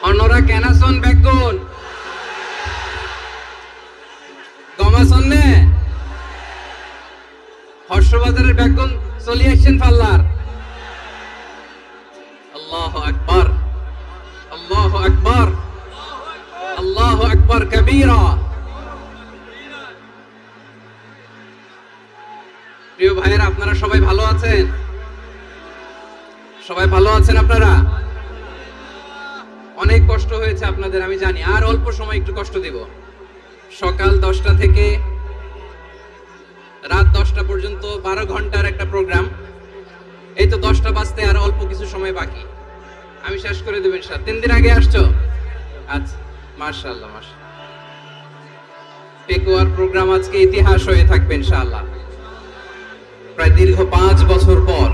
অন্যরা কেনাসন বেগুন গমাসনে হর্ষবাজারের বেগুন চলি আসছেন ফাল্লার। আল্লাহু আকবার, আল্লাহু আকবার, আল্লাহু আকবার কবীরা। প্রিয় ভাইয়েরা, আপনারা সবাই ভালো আছেন? সবাই ভালো আছেন আপনারা? অনেক কষ্ট হয়েছে আপনাদের আমি জানি, আর অল্প সময় একটু কষ্ট দিব। সকাল 10টা থেকে রাত 10টা পর্যন্ত 12 ঘন্টার একটা প্রোগ্রাম। এই তো 10টা বাজতে আর অল্প কিছু সময় বাকি, আমি শেষ করে দেব ইনশাআল্লাহ। 3 দিন আগে আসছো? আচ্ছা, মাশাআল্লাহ মাশাআল্লাহ। পেকুয়ার প্রোগ্রাম আজকে ইতিহাস হয়ে থাকবে ইনশাআল্লাহ। প্রায় দীর্ঘ 5 বছর পর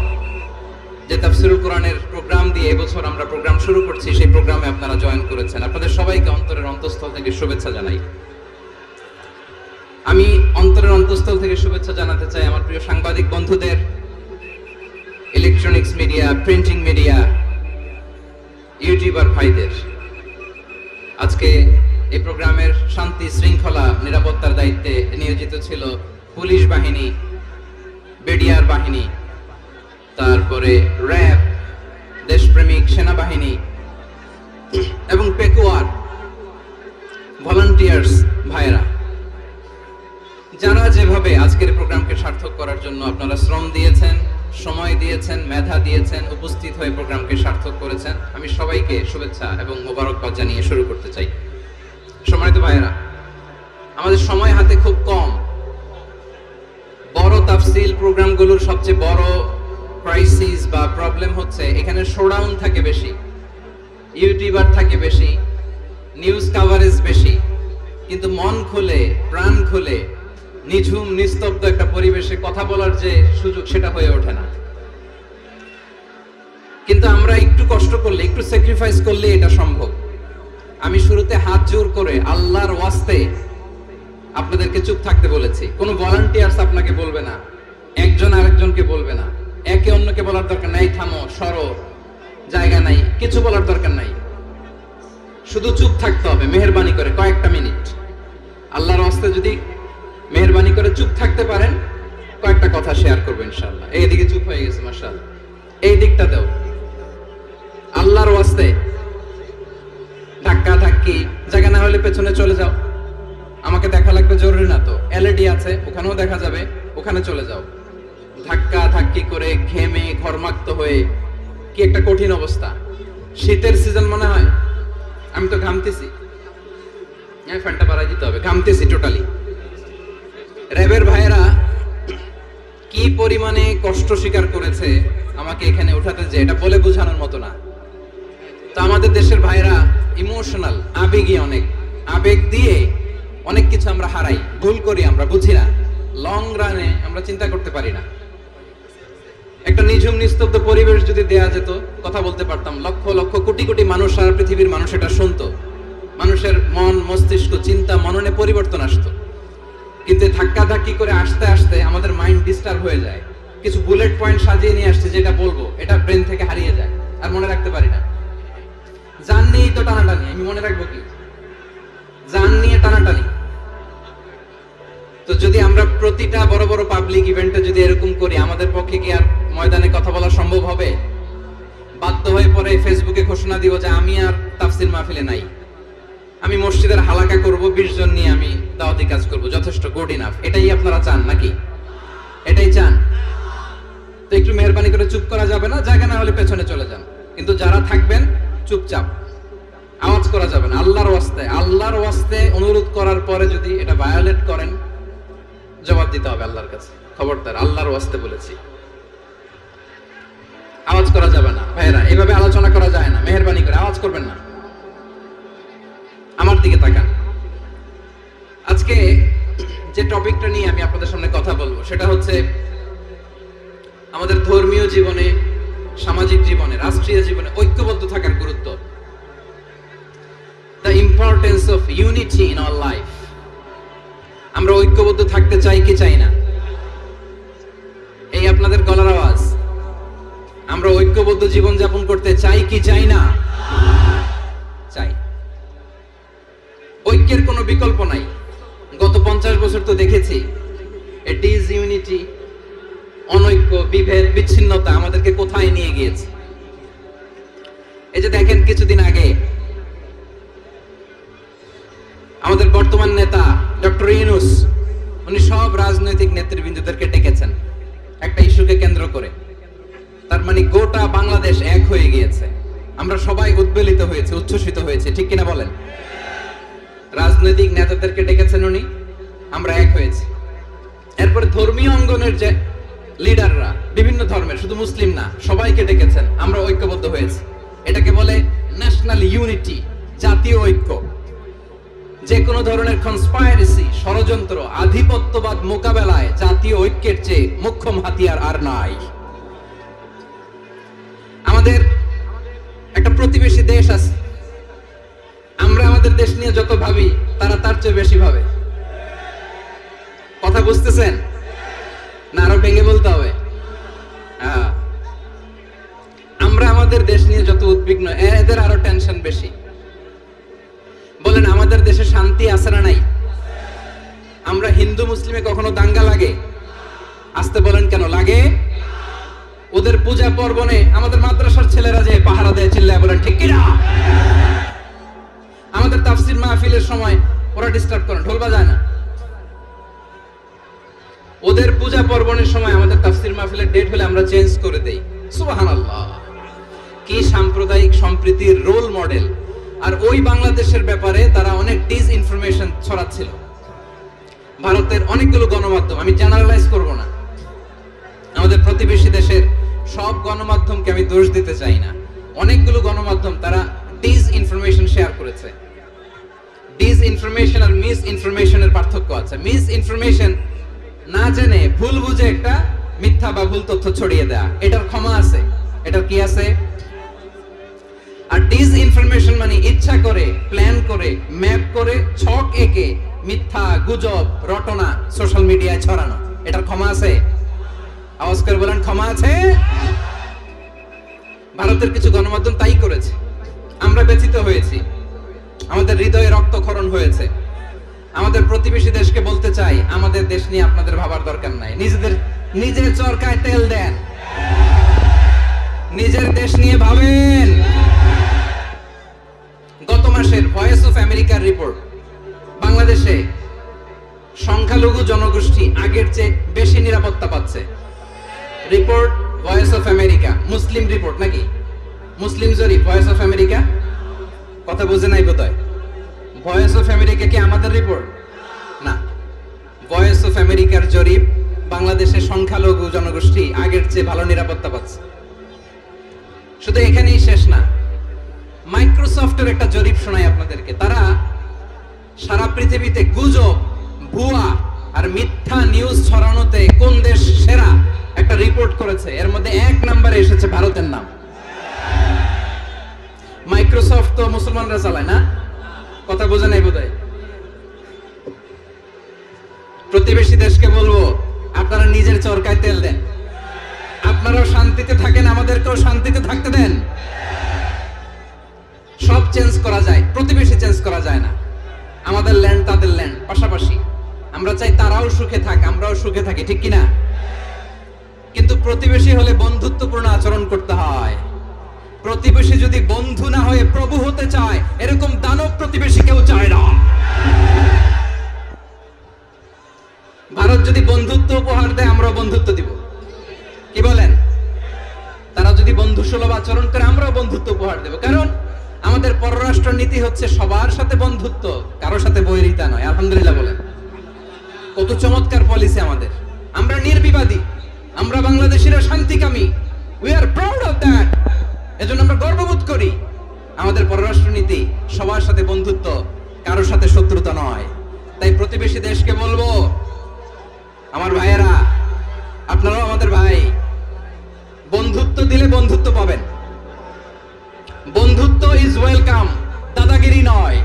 যে তাফসীরুল কোরআনের প্রোগ্রাম দিয়ে এবছর আমরা প্রোগ্রাম শুরু করছি, সেই প্রোগ্রামে আপনারা জয়েন করেছেন। আপনাদের সবাইকে অন্তরের অন্তঃস্থল থেকে শুভেচ্ছা জানাই। আমি অন্তরের অন্তঃস্থল থেকে শুভেচ্ছা জানাতে চাই আমার প্রিয় সাংবাদিক বন্ধুদের, electronics media, printing media, YouTuber ভাইদের। আজকে এই প্রোগ্রামের শান্তি শৃঙ্খলা নিরাপত্তার দায়িত্বে নিয়োজিত ছিল পুলিশ বাহিনী, বিডিআর বাহিনী, তারপরে র্যাব, দেশপ্রেমিক সেনাবাহিনী এবং পেকুয়ার ভলান্টিয়ার্স ভাইরা, যারা যেভাবে আজকের প্রোগ্রামকে সার্থক করার জন্য আপনারা শ্রম দিয়েছেন, সময় দিয়েছেন, মেধা দিয়েছেন, উপস্থিত হয়ে প্রোগ্রামকে সার্থক করেছেন, আমি সবাইকে শুভেচ্ছা এবং মোবারকবাদ জানিয়ে শুরু করতে চাই। সম্মানিত ভাইয়েরা, আমাদের সময় হাতে খুব কম। বড় তাফসীল প্রোগ্রামগুলোর সবচেয়ে বড় ক্রাইসিস বা প্রবলেম হচ্ছে এখানে শোডাউন থাকে বেশি, ইউটিউবার থাকে বেশি, নিউজ কভারেজ বেশি, কিন্তু মন খুলে, প্রাণ খুলে, নিঝুম নিস্তব্ধ একটা পরিবেশে কথা বলার যে সুযোগ, সেটা হয়ে ওঠে না। কিন্তু আমরা একটু কষ্ট করলে, একটু স্যাক্রিফাইস করলে এটা সম্ভব। আমি শুরুতে হাত জোর করে আল্লাহর ওয়াস্তে আপনাদেরকে চুপ থাকতে বলেছি। কোনো ভলান্টিয়ার্স আপনাকে বলবে না, একজন আরেকজনকে বলবে না, একে অন্যকে বলার দরকার নাই, থামো, সরো, জায়গা নাই, কিছু বলার দরকার নাই। শুধু চুপ থাকতে হবে মেহেরবানি করে কয়েকটা মিনিট। আল্লাহর ওয়াস্তে যদি মেহেরবানি করে চুপ থাকতে পারেন, কয়েকটা কথা শেয়ার করবো ইনশাআল্লাহ। এইদিকে চুপ হয়ে গেছে মাশাআল্লাহ, এই দিকটা দাও। আল্লাহর ওয়াস্তে ধাক্কা ধাক্কি জায়গা না হলে পেছনে চলে যাও। আমাকে দেখা লাগবে জরুরি না তো, এলইডি আছে, ওখানেও দেখা যাবে, ওখানে চলে যাও। ধাক্কা ধাক্কি করে ঘেমে ঘরমাক্ত হয়ে কি একটা কঠিন অবস্থা। শীতের সিজন মনে হয়, আমি তো ঘামতেছি, ফ্যানটা বাড়াই দিতে হবে, ঘামতেছি টোটালি। র্যাবের ভাইয়েরা কি পরিমাণে কষ্ট স্বীকার করেছে আমাকে এখানে উঠাতে, যে এটা বলে বোঝানোর মতো না। তো আমাদের দেশের ভাইরা ইমোশনাল, আবেগী, অনেক আবেগ দিয়ে অনেক কিছু আমরা হারাই, ভুল করি, আমরা বুঝি না, লং রানে আমরা চিন্তা করতে পারি না। একটা নিঝুম নিস্তব্ধ পরিবেশ যদি দেয়া যেত, কথা বলতে পারতাম, লক্ষ লক্ষ কোটি কোটি মানুষ, সারা পৃথিবীর মানুষ এটা শুনতো, মানুষের মন, মস্তিষ্ক, চিন্তা, মননে পরিবর্তন আসতো। কিন্তু ধাক্কা ধাক্কি করে আসতে আসতে আমাদের মাইন্ড ডিস্টার্ব হয়ে যায়। কিছু বুলেট পয়েন্ট সাজিয়ে নিয়ে আসছে, যেটা বলবো এটা ব্রেন থেকে হারিয়ে যায়, আর মনে রাখতে পারি না। জান নিয়েই তো টানাটানি, আমি মনে রাখবো কি? জান নিয়ে টানাটানি। তো যদি আমরা প্রতিটা বড় বড় পাবলিক ইভেন্টে যদি এরকম করি, আমাদের পক্ষে কি আর ময়দানে কথা বলা সম্ভব হবে? বাধ্য হয়ে পরে ফেসবুকে ঘোষণা দিব যে আমি আর তাফসীর মাহফিলে নাই, আমি মসজিদের হালাকা করব, 20 জন নিয়ে আমি দাওয়াতি কাজ করব, যথেষ্ট, গুড ইনাফ। এটাই আপনারা চান নাকি? এটাই চান? তো একটু মেহেরবানি করে চুপ করা যাবে না? জায়গা না হলে পেছনে চলে যান, কিন্তু যারা থাকবেন চুপচাপ, আওয়াজ করা যাবে না। আল্লাহর ওয়াস্তে, আল্লাহর ওয়াস্তে অনুরোধ করার পরে যদি এটা ভায়োলেট করেন, জবাব দিতে হবে আল্লাহর কাছে। খবরদার, আল্লাহর ওয়াস্তে বলেছি, আওয়াজ করা যাবে না। ভাইয়েরা, এইভাবে আলোচনা করা যায় না, মেহেরবানি করে আওয়াজ করবেন না। আমার দিকে তাকান। আজকে যে টপিকটা নিয়ে আমি আপনাদের সামনে কথা বলবো, সেটা হচ্ছে আমাদের ধর্মীয় জীবনে, সামাজিক জীবনে, রাষ্ট্রীয় জীবনে ঐক্যবদ্ধ থাকার গুরুত্ব। The importance of unity in our life. আমরা ঐক্যবদ্ধ থাকতে চাই কি চাই না? এই আপনাদের গলার আওয়াজ। আমরা ঐক্যবদ্ধ জীবন যাপন করতে চাই কি চাই না? চাই। ঐক্যের কোনো বিকল্প নাই। গত 50 বছর তো দেখেছি ডিসইউনিটি, অনৈক্য, বিভেদ, বিচ্ছিন্নতা আমাদেরকে কোথায় নিয়ে গিয়েছে। এই যে দেখেন কিছুদিন আগে আমাদের বর্তমান নেতা ডক্টর ইউনূস, উনি সব রাজনৈতিক নেতৃবৃন্দদেরকে ডেকেছেন একটা ইস্যুকে কেন্দ্র করে। তার মানে গোটা বাংলাদেশ এক হয়ে গিয়েছে। আমরা সবাই উদ্বেলিত হয়েছে, উচ্ছ্বসিত হয়েছে, ঠিক কিনা বলেন? রাজনৈতিক নেতাদেরকে ডেকেছেন উনি, আমরা এক হয়েছি। এরপরে ধর্মীয় অঙ্গনের যে লিডাররা, বিভিন্ন ধর্মের, শুধু মুসলিম না, সবাইকে ডেকেছেন, আমরা ঐক্যবদ্ধ হয়েছি। এটাকে বলে ন্যাশনাল ইউনিটি, জাতীয় ঐক্য। যে কোনো ধরনের কনস্পাইরেসি, ষড়যন্ত্র, আধিপত্যবাদ মোকাবেলায় জাতীয় ঐক্যের চেয়ে মোক্ষম হাতিয়ার আর নাই। আমাদের একটা প্রতিবেশী দেশ আছে, আমরা আমাদের দেশ নিয়ে যত ভাবি তারা তার চেয়ে বেশি ভাবে। কথা বুঝতেছেন না? আরো ভেঙে বলতে হবে। আমরা আমাদের দেশ নিয়ে যত উদ্বিগ্ন, এদের আরো টেনশন বেশি। বলেন আমাদের দেশে শান্তি আছে না নাই? আমরা হিন্দু মুসলিমে কখনো দাঙ্গা লাগে? আসতে বলেন কেন লাগে? ওদের পূজা পর্বণে আমাদের মাদ্রাসার ছেলেরা যে পাহারা দেয়, চিল্লায় বলেন ঠিক কিনা? আমাদের তাফসীর মাহফিলের সময় ওরা ডিস্টার্ব করেন, ঢোল বাজায় না। ওদের পূজা পর্বণের সময় আমাদের তাফসীর মাহফিলের ডেট হলে আমরা চেঞ্জ করে দেই। সুবহানাল্লাহ, কি সাম্প্রদায়িক সম্প্রীতির রোল মডেল। আর ওই বাংলাদেশের ব্যাপারে তারা অনেক ডিসইনফরমেশন ছড়াচ্ছিল। ভারতের অনেকগুলো গণমাধ্যম, আমি জেনারেলাইজ করব না, আমাদের প্রতিবেশী দেশের সব গণমাধ্যমকে আমি দোষ দিতে চাই না, অনেকগুলো গণমাধ্যম তারা ডিসইনফরমেশন শেয়ার করেছে। ডিসইনফরমেশন আর মিস ইনফরমেশনের পার্থক্য আছে। মিস ইনফরমেশন না জেনে ভুল বুঝে একটা মিথ্যা বা ভুল তথ্য ছড়িয়ে দেয়া, এটার ক্ষমা আছে, এটার কি আছে? আর ডিসইনফরমেশন মানে ইচ্ছা করে, প্ল্যান করে, ম্যাপ করে, ছক এঁকে মিথ্যা, গুজব, রটনা সোশ্যাল মিডিয়ায় ছড়ানো, এটার ক্ষমা আছে? আওয়াজ করে বলেন ক্ষমা আছে? ভারতের কিছু গণমাধ্যম তাই করেছে, আমরা ব্যথিত হয়েছি, আমাদের হৃদয়ে রক্তক্ষরণ হয়েছে। আমাদের প্রতিবেশী দেশকে বলতে চাই, আমাদের দেশ নিয়ে আপনাদের ভাবার দরকার নাই, নিজের চরকায় তেল দেন, নিজের দেশ নিয়ে ভাবেন। গত মাসের ভয়েস অফ আমেরিকার রিপোর্ট, বাংলাদেশে সংখ্যালঘু জনগোষ্ঠী আগের চেয়ে বেশি নিরাপত্তা পাচ্ছে। Report voice of America, Muslim report নাকি? মুসলিম জরিপ, ভয়েস অফ আমেরিকা। কথা বুঝে নাই বোধহয়। ভয়েস অফ আমেরিকা কি আমাদের রিপোর্ট না? ভয়েস অফ আমেরিকার জরিপ, বাংলাদেশে সংখ্যালঘু জনগোষ্ঠী আগের চেয়ে ভালো নিরাপত্তা পাচ্ছে। শুধু এখানেই শেষ না, মাইক্রোসফটের একটা জরিপ শোনাই আপনাদেরকে। তারা সারা পৃথিবীতে গুজব, ভুয়া আর মিথ্যা নিউজ ছড়ানোতে কোন দেশ সেরা একটা রিপোর্ট করেছে। এর মধ্যে 1 নম্বরে এসেছে ভারতের নাম। মাইক্রোসফট তো মুসলমানরা চালায় না? কথা বোঝে নাই বোধহয়। প্রতিবেশী দেশকে বলবো, আপনারা নিজের চরকায় তেল দেন, আপনারাও শান্তিতে থাকেন, আমাদেরকেও শান্তিতে থাকতে দেন। সব চেঞ্জ করা যায়, প্রতিবেশী চেঞ্জ করা যায় না। আমাদের ল্যান্ড তাদের ল্যান্ড, পাশাপাশি। আমরা চাই তারাও সুখে থাক, আমরাও সুখে থাকি, ঠিক কিনা? কিন্তু প্রতিবেশী হলে বন্ধুত্বপূর্ণ আচরণ করতে হয়। প্রতিবেশী যদি বন্ধু না হয়ে প্রভু হতে চায়, এরকম দানব প্রতিবেশী কেউ চায় না। ভারত যদি বন্ধুত্ব উপহার দেয়, আমরাও বন্ধুত্ব দিব, কি বলেন? তারা যদি বন্ধুসুলভ আচরণ করে, আমরাও বন্ধুত্ব উপহার দেব। কারণ আমাদের পররাষ্ট্র নীতি হচ্ছে সবার সাথে বন্ধুত্ব, কারোর সাথে বৈরিতা নয়। আলহামদুলিল্লাহ বলেন, কত চমৎকার পলিসি আমাদের। আমরা নির্বিবাদী, আমরা বাংলাদেশিরা শান্তিকামী। We are proud of that. এজন্য আমরা গর্ববোধ করি। আমাদের পররাষ্ট্র নীতি সবার সাথে বন্ধুত্ব, কারোর সাথে শত্রুতা নয়। তাই প্রতিবেশী দেশকে বলবো, আমার ভাইয়েরা, আপনারাও আমাদের ভাই, বন্ধুত্ব দিলে বন্ধুত্ব পাবেন। বন্ধুত্ব ইজ ওয়েলকাম, দাদাগিরি নয়।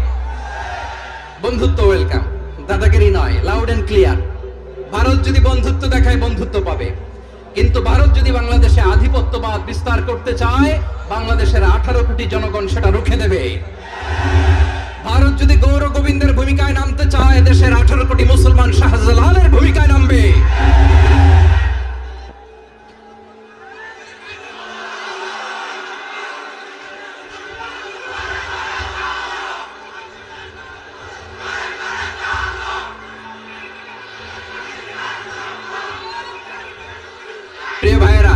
বন্ধুত্ব ওয়েলকাম, দাদাগিরি নয়। Loud and clear. ভারত যদি বন্ধুত্ব দেখায়, বন্ধুত্ব পাবে। কিন্তু ভারত যদি বাংলাদেশে আধিপত্যবাদ বিস্তার করতে চায়, বাংলাদেশের 18 কোটি জনগণ সেটা রুখে দেবে। ভারত যদি গৌর গোবিন্দের ভূমিকায় নামতে চায়, দেশের 18 কোটি মুসলমান শাহজালালের ভূমিকায় নামবে। প্রিয় ভাইয়েরা,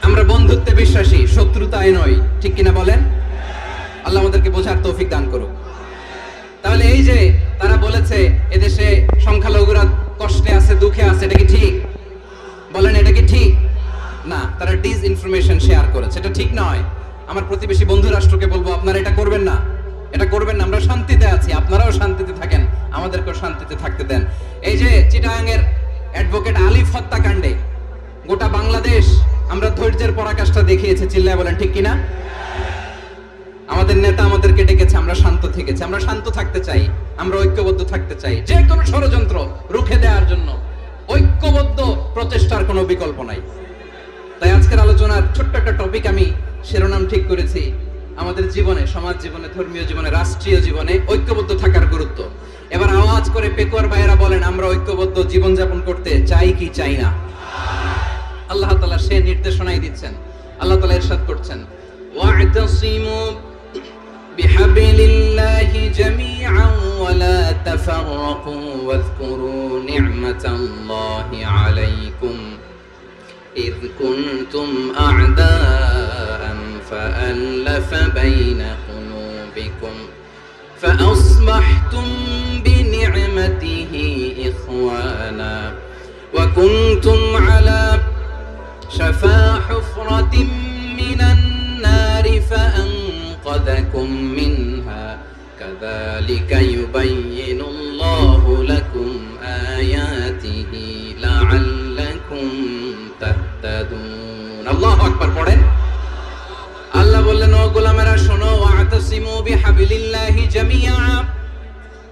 আমরা বন্ধুত্বে বিশ্বাসী, শত্রুতায় নয়, ঠিক কিনা বলেন? আল্লাহ আমাদেরকে বোঝার তৌফিক দান করুক। তাহলে এই যে তারা বলেছে এদেশে সংখ্যালঘুরা কষ্টে আছে, দুঃখে আছে, এটা কি ঠিক? বলেন, এটা কি ঠিক? না, তারা ডিস ইনফরমেশন শেয়ার করেছে, এটা ঠিক নয়। আমার প্রতিবেশী বন্ধু রাষ্ট্রকে বলবো, আপনারা এটা করবেন না, এটা করবেন না। আমরা শান্তিতে আছি, আপনারাও শান্তিতে থাকেন, আমাদেরকেও শান্তিতে থাকতে দেন। এই যে চিটাগাং এর অ্যাডভোকেট আলিফ হত্যাকাণ্ডে গোটা বাংলাদেশ আমরা ধৈর্যের পরাকাষ্ঠা দেখিয়েছে, চিল্লায় বলেন ঠিক কিনা? আমাদের নেতা আমাদেরকে ডেকেছে, আমরা শান্ত থেকেছি। আমরা শান্ত থাকতে চাই, আমরা ঐক্যবদ্ধ থাকতে চাই। যে কোনো ষড়যন্ত্র রুখে দেওয়ার জন্য ঐক্যবদ্ধ প্রচেষ্টার কোনো বিকল্প নাই। তাই আজকের আলোচনার ছোট্ট একটা টপিক আমি শিরোনাম ঠিক করেছি, আমাদের জীবনে, সমাজ জীবনে, ধর্মীয় জীবনে, রাষ্ট্রীয় জীবনে ঐক্যবদ্ধ থাকার গুরুত্ব। এবার আওয়াজ করে পেকুয়ার ভাইয়েরা বলেন, আমরা ঐক্যবদ্ধ জীবনযাপন করতে চাই কি চাই না? আল্লাহ তাআলা সে নির্দেশনাই দিচ্ছেন। আল্লাহ তাআলা ইরশাদ করছেন, ওয়া'তাসিমু বিহাবলিল্লাহি জামিআন ওয়া লা তাফাররাকু ওয়াযকুরু নি'মাতাল্লাহি আলাইকুম ইয কুনতুম আ'দাআন ফাআল্লাফা বাইনা কুলুবিকুম فأصبحتم بنعمته إخوانا وكنتم على شفا حفرة من النار فأنقذكم منها كذلك يبين الله لكم آياته لعلكم تهتدون الله أكبر পড়েন। আল্লাহ বললেন, ও গোলামেরা শোনো, ওয়া'তাসিমু বিহাবলিল্লাহি জামিআ,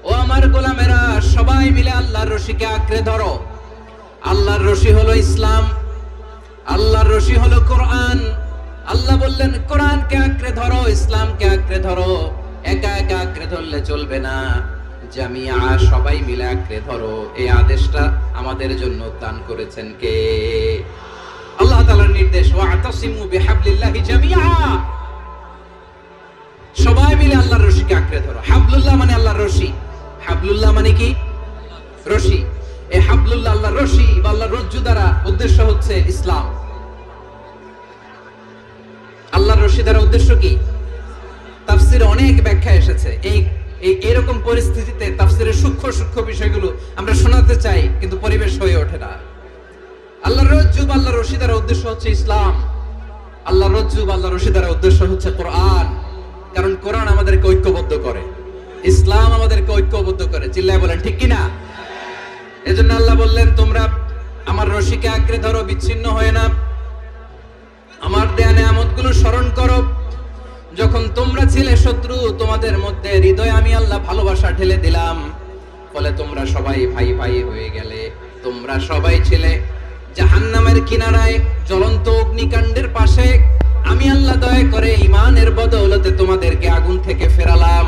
ও আমার গোলামেরা সবাই মিলে আল্লাহর রশিকে আঁকড়ে ধরো। আল্লাহর রশি হলো ইসলাম, আল্লাহর রশি হলো কোরআন। আল্লাহ বললেন কোরআনকে আঁকড়ে ধরো, ইসলামকে আঁকড়ে ধরো। একা একা আঁকড়ে ধরলে চলবে না, জামিআ সবাই মিলে আঁকড়ে ধরো। এই আদেশটা আমাদের জন্য দান করেছেন কে? আল্লাহ তাআলার নির্দেশ, ওয়া'তাসিমু বিহাবলিল্লাহি জামিআ, সবাই মিলে আল্লাহর রশিকে আঁকড়ে ধরো। হাবলুল্লাহ মানে আল্লাহর রশি। হাবলুল্লাহ মানে কি? রশি। এই হাবলুল্লাহ আল্লাহর রশি বা আল্লাহর রজ্জু দ্বারা উদ্দেশ্য হচ্ছে ইসলাম। আল্লাহর রশি দ্বারা উদ্দেশ্য কি? তাফসিরে অনেক ব্যাখ্যা এসেছে। এরকম পরিস্থিতিতে তাফসিরের সূক্ষ্ম সূক্ষ্ম বিষয়গুলো আমরা শোনাতে চাই, কিন্তু পরিবেশ হয়ে ওঠে না। আল্লাহর রজ্জু বা আল্লাহর রশি দ্বারা উদ্দেশ্য হচ্ছে ইসলাম। আল্লাহর রজ্জু বা আল্লাহর রশি দ্বারা উদ্দেশ্য হচ্ছে কোরআন, কারণ কোরআন আমাদেরকে ঐক্যবদ্ধ করে, ইসলাম আমাদেরকে ঐক্যবদ্ধ করে। চিল্লায় বলেন ঠিক কিনা? এজন্য আল্লাহ বললেন, তোমরা আমার রশিকে আঁকড়ে ধরো, বিচ্ছিন্ন হয়ে না। আমার দেয়া নেয়ামতগুলো স্মরণ করো। যখন তোমরা ছিলে শত্রু, তোমাদের মধ্যে হৃদয়ে আমি আল্লাহ ভালোবাসা ঢেলে দিলাম, ফলে তোমরা সবাই ভাই ভাই হয়ে গেলে। তোমরা সবাই ছিলে জাহান্নামের কিনারায়, জ্বলন্ত অগ্নিকাণ্ডের পাশে। আমি আল্লাহ দয়া করে ঈমানের বদৌলতে তোমাদেরকে আগুন থেকে ফেরালাম।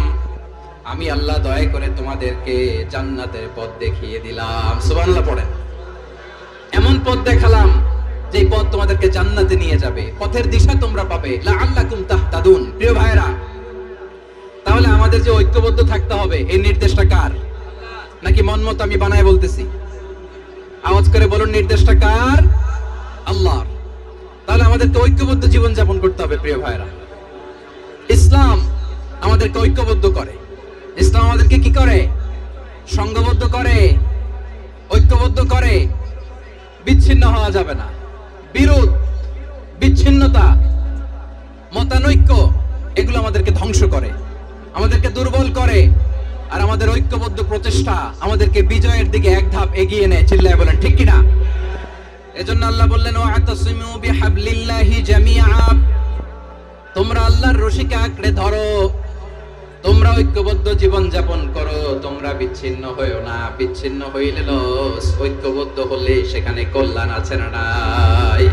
আমি আল্লাহ দয়া করে তোমাদেরকে জান্নাতের পথ দেখিয়ে দিলাম। সুবহানাল্লাহ পড়েন। এমন পথ দেখালাম যে পথ তোমাদেরকে জান্নাতে নিয়ে যাবে, পথের দিশা তোমরা পাবে। লাআল্লাকুম তাহতাদুন। প্রিয় ভাইরা, তাহলে আমাদের যে ঐক্যবদ্ধ থাকতে হবে, এই নির্দেশটা কার? নাকি মন মতো আমি বানায় বলতেছি? আওয়াজ করে বলুন, নির্দেশটা কার? আল্লাহর। তাহলে আমাদেরকে ঐক্যবদ্ধ জীবন যাপন করতে হবে। প্রিয় ভাইরা, ইসলাম আমাদেরকে ঐক্যবদ্ধ করে। ইসলাম আমাদেরকে কি করে? সংঘবদ্ধ করে, ঐক্যবদ্ধ করে। বিচ্ছিন্ন হওয়া যাবে না। বিরোধ, বিচ্ছিন্নতা, মতানৈক্য, এগুলো আমাদেরকে ধ্বংস করে, আমাদেরকে দুর্বল করে। আর আমাদের ঐক্যবদ্ধ প্রচেষ্টা আমাদেরকে বিজয়ের দিকে এক ধাপ এগিয়ে নেয়। চিল্লায় বলেন ঠিক কিনা? এজন্য আল্লাহ বললেন, ওয়া'তাসিমু বিহাবলিল্লাহি জামিআ, তোমরা আল্লাহর রশিকে আঁকড়ে ধরো, তোমরা ঐক্যবদ্ধ জীবন যাপন করো, তোমরা বিচ্ছিন্ন হইও না। বিচ্ছিন্ন হইলে লস, ঐক্যবদ্ধ হলে সেখানে কল্যাণ আছে না নাই?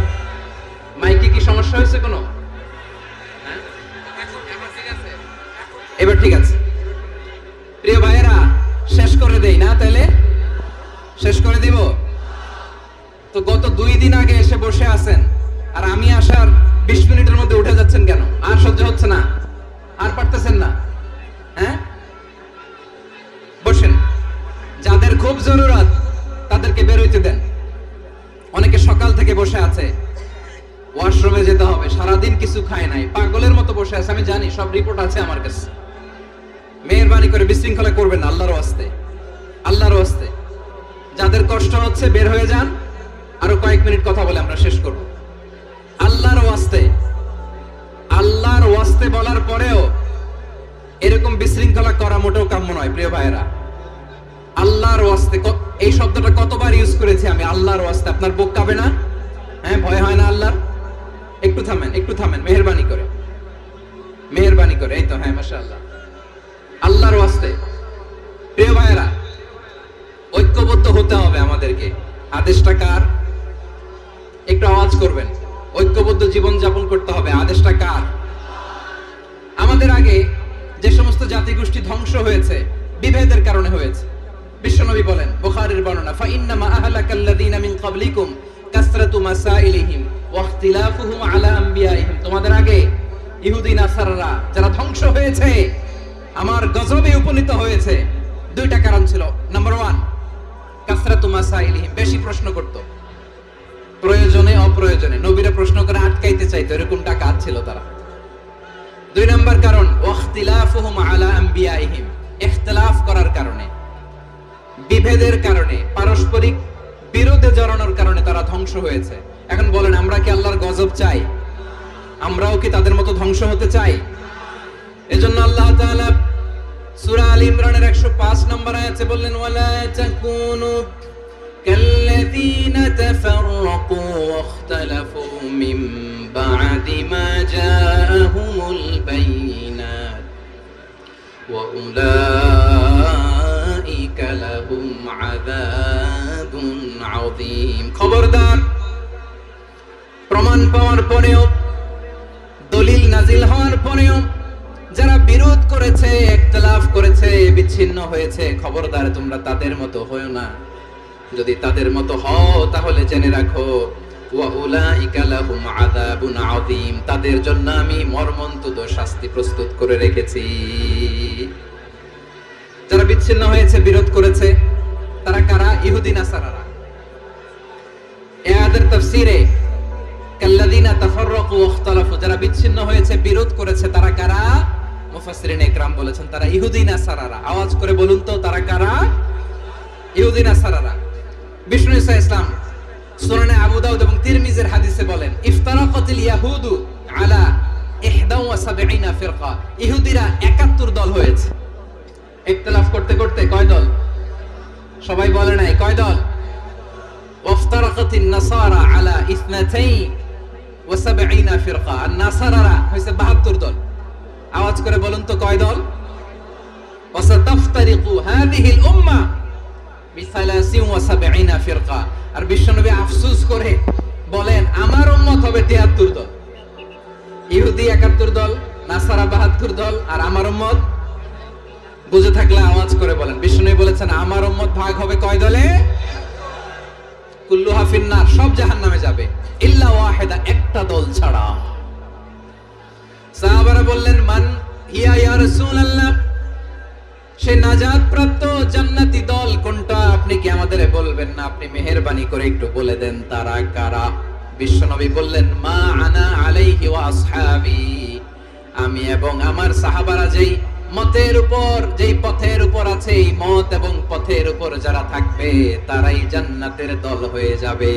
মাইকে কি সমস্যা হয়েছে কোনো? এবার ঠিক আছে। প্রিয় ভাইয়েরা, দিব? তো গত 2 দিন আগে এসে বসে আছেন, আর আমি আসার 20 মিনিটের মধ্যে উঠে যাচ্ছেন কেন? আর সহ্য হচ্ছে না? আর পারতেছেন না? হ্যাঁ, বসেন। যাদের খুব জরুরত তাদেরকে বের হইতে দেন। অনেকে সকাল থেকে বসে আছে, ওয়াশরুমে যেতে হবে, সারাদিন কিছু খায় নাই, পাগলের মতো বসে আছে। আমি জানি, সব রিপোর্ট আছে আমার কাছে। মেহেরবানি করে বিশৃঙ্খলা করবেন না, আল্লাহর ওয়াস্তে, আল্লাহর ওয়াস্তে। যাদের কষ্ট হচ্ছে বের হয়ে যান, আরো কয়েক মিনিট কথা বলে আমরা শেষ করব। আল্লাহর ওয়াস্তে, আল্লাহর ওয়াস্তে বলার পরেও এরকম বিশৃঙ্খলা করা মোটেও কাম্য নয় প্রিয় ভাইয়েরা। আল্লাহর ওয়াস্তে, এই শব্দটা কতবার ইউজ করেছি আমি, আল্লাহর ওয়াস্তে। আপনার বুক কাঁপে না? হ্যাঁ, ভয় হয় না আল্লাহর? একটু থামেন, একটু থামেন, মেহেরবানি করে, মেহেরবানি করে। এই তো, হ্যাঁ, মাশাআল্লাহ। আল্লাহর ওয়াস্তে প্রিয় ভাইয়েরা, ঐক্যবদ্ধ হতে হবে আমাদেরকে। আদেশটা কার? একটু আওয়াজ করবেন। ঐক্যবদ্ধ জীবন যাপন করতে হবে। আদেশটা কার? আমাদের আগে যে সমস্ত জাতিগোষ্ঠী ধ্বংস হয়েছে বিভেদের কারণে হয়েছে। বিশ্বনবী বলেন, বুখারীর বর্ণনা, ফা ইন্নামা আহলাকাল্লাযীনা মিন ক্বাবলিকুম কাসরাতু মাসাইলিহিম ওয়া ইখতিলাফুহুম আলা আমবিয়াইহিম। তোমাদের আগে ইহুদি নাসারারা যারা ধ্বংস হয়েছে, আমার গজবে উপনীত হয়েছে, 2টা কারণ ছিল। নাম্বার 1, কাসরাতু মাসাইলিহিম, বেশি প্রশ্ন করত, প্রয়োজনে অপ্রয়োজনে নবীরা প্রশ্ন করে আটকাইতে চাইতো, এরকম ডাকাত ছিল তারা। 2 নাম্বার কারণ, ওয়াখতিলাফুহুম আলা আমবিয়াইহিম, ইখতিলাফ করার কারণে, বিভেদের কারণে, পারস্পরিক বিরোধে জড়ানোর কারণে তারা ধ্বংস হয়েছে। এখন বলেন, আমরা কি আল্লাহর গজব চাই? আমরাও কি তাদের মতো ধ্বংস হতে চাই? এজন্য আল্লাহ তাআলা সূরা আল ইমরানের 105 নম্বর আয়াতে বললেন, ওয়ালা তাকুনু কাল্লাযীনা তাফাররাকু ওয়াখতালাফু মিন বা'দি মা জাআহুমুল বাইয়িনাত ওয়া উলাইকা লাহুম আযাবুন আযীম। খবরদার, প্রমাণ পাওয়ার পরেও, দলিল নাজিল হওয়ার পরেও যারা বিরোধ করেছে, ইখতিলাফ করেছে, বিচ্ছিন্ন হয়েছে, খবরদার তোমরা তাদের মতো হয়ো না। যদি তাদের মতো হও তাহলে জেনে রাখো, ওয়া উলাইকা লাহুম আযাবুন আযীম, তাদের জন্য আমি মর্মন্তুদ শাস্তি প্রস্তুত করে রেখেছি। যারা বিচ্ছিন্ন হয়েছে, বিরোধ করেছে, তারা কারা? ইহুদি নাসারারা। এদের তাফসীরে কাল্লাযীনা তাফাররাকু ওয়াখতালাফু, যারা বিচ্ছিন্ন হয়েছে, বিরোধ করেছে, তারা কারা? মুফাসসিরিন ইকরাম বলেছেন তারা ইহুদি নাসারারা। আওয়াজ করে বলুন তো, তারা কারা? ইহুদি নাসারারা। বিষ্ণু ঈসা ইসলাম সুনানে আবু দাউদ এবং তিরমিজির হাদিসে বলেন, ইফতারাকাতিল ইয়াহুদু আলা 71 ফিরকা, ইহুদিরা 71 দল হয়েছে। ইখতিলাফ করতে করতে কয় দল? সবাই বলে নাই, কয় দল? ওয়াফতারাকাতিন নাসারা আলা 72 ফিরকা, আর নাসারারা হইছে 72 দল। আওয়াজ করে বলুন তো, কয় দল? ওয়াসাতাফতারিকু হাযিহিল উম্মাহ বি73 ফিরকা। আর বিশ্বনবী আফসোস করে বলেন, আমার উম্মত হবে 73 দল। ইহুদি 71 দল, নাসারা 72 দল, আর আমার উম্মত, বুঝে থাকলে আওয়াজ করে বলেন। বিশ্বনবী বলেছেন, আমার উম্মত ভাগ হবে কয় দলে? কুল্লুহা ফিন্নার, সব জাহান্নামে যাবে, ইল্লা ওয়াহিদা, একটা দল ছাড়া। সাহাবারা বললেন, মান হিয়া ইয়া রাসূলুল্লাহ, সে নাজাত প্রাপ্ত জান্নাতি দল কোনটা? আপনি কি আমাদের বলবেন না? আপনি মেহেরবানি করে একটু বলে দেন তারা কারা। বিশ্বনবী বললেন, মা আনা আলাইহি ওয়া আসহাবি, আমি এবং আমার সাহাবারা যেই মতের উপর, যেই পথের উপর আছে, এই মত এবং পথের উপর যারা থাকবে তারাই জান্নাতের দল হয়ে যাবে।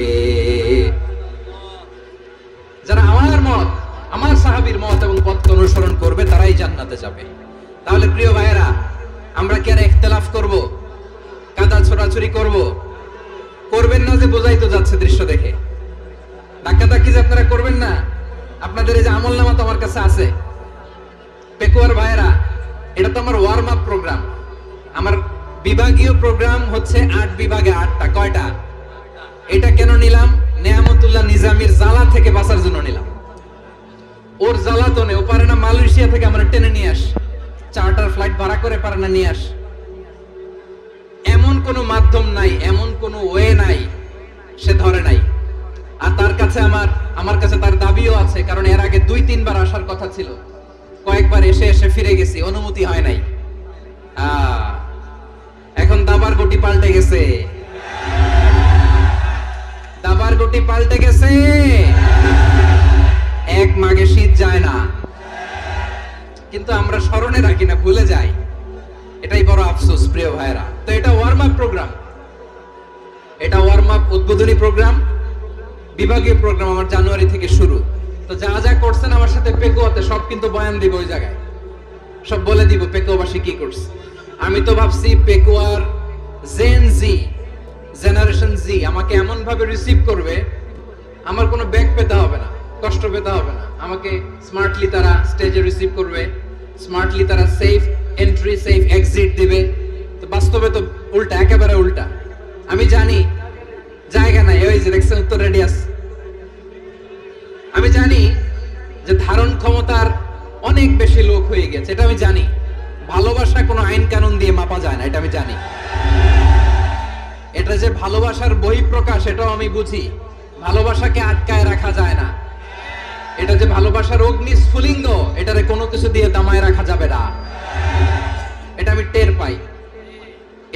যারা আমার মত, আমার সাহাবীর মত এবং পথকে অনুসরণ করবে তারাই জান্নাতে যাবে। তাহলে প্রিয় ভাইয়েরা, আমরা কি আর ইখতিলাফ করব? কাদা ছোড়াছুরি করব? করবেন না যে বোঝাই তো যাচ্ছে দৃশ্য দেখে। ধাক্কাধাক্কি যে আপনারা করবেন না। আপনাদের এই যে আমলনামা তো আমার কাছে আছে। পেকুয়ার ভাইয়েরা, এটা তো আমার ওয়ার্ম আপ প্রোগ্রাম। আমার বিভাগীয় প্রোগ্রাম হচ্ছে 8 বিভাগে 8টা। কয়টা? এটা কেন নিলাম? নেয়ামতুল্লাহ নিজামীর জ্বালা থেকে বাঁচার জন্য নিলাম। ওর জ্বালাতনে ও পারে না মালয়েশিয়া থেকে আমরা টেনে নিয়ে আস, চার্টার ফ্লাইট ভাড়া করে পারে না নিয়ে আস। এমন কোনো মাধ্যম নাই, এমন কোনো ওয়ে নাই, সে ধরে নাই। আর তার কাছে আমার কাছে তার দাবিও আছে, কারণ এর আগে 2-3 বার আসার কথা ছিল, কয়েকবার এসে এসে ফিরে গেছি, অনুমতি হয় নাই। এখন দাবার গুটি পাল্টে গেছে, দাবার গুটি পাল্টে গেছে। এক মাঘে শীত যায় না, কিন্তু আমরা স্মরণে রাখি না, ভুলে যাই। এটাই বড় আফসোস প্রিয় ভাইরা। তো এটা ওয়ার্ম আপ প্রোগ্রাম, এটা ওয়ার্ম আপ উদ্বোধনী প্রোগ্রাম, বিভাগীয় প্রোগ্রাম আমার জানুয়ারি থেকে শুরু। তো যা যা করছেন আমার সাথে পেকুয়াতে সব কিন্তু বয়ান দিব, ওই জায়গায় সব বলে দিব পেকুয়াবাসী কি করছে। আমি তো ভাবছি পেকুয়ার জেন জি, জেনারেশন জি আমাকে এমন ভাবে রিসিভ করবে, আমার কোনো ব্যাক পেতে হবে না, কষ্ট পেতে হবে না। আমাকে স্মার্টলি তারা স্টেজে রিসিভ করবে, স্মার্টলি তারা সেফ এন্ট্রি সেফ এক্সিট দিবে। তো বাস্তবে তো উল্টা, একেবারে উল্টা। আমি জানি জায়গা নাই, ওই যে দেখছেন উত্তর রেডিয়াস। আমি জানি যে ধারণ ক্ষমতার অনেক বেশি লোক হয়ে গেছে, এটা আমি জানি। ভালোবাসা কোনো আইন কানুন দিয়ে মাপা যায় না, এটা আমি জানি। এটা যে ভালোবাসার বহিঃপ্রকাশ, এটাও আমি বুঝি। ভালোবাসাকে আটকায় রাখা যায় না। এটা যে ভালোবাসার অগ্নি স্ফুলিঙ্গ, এটারে কোনো কিছু দিয়ে দামায় রাখা যাবে না, এটা আমি টের পাই।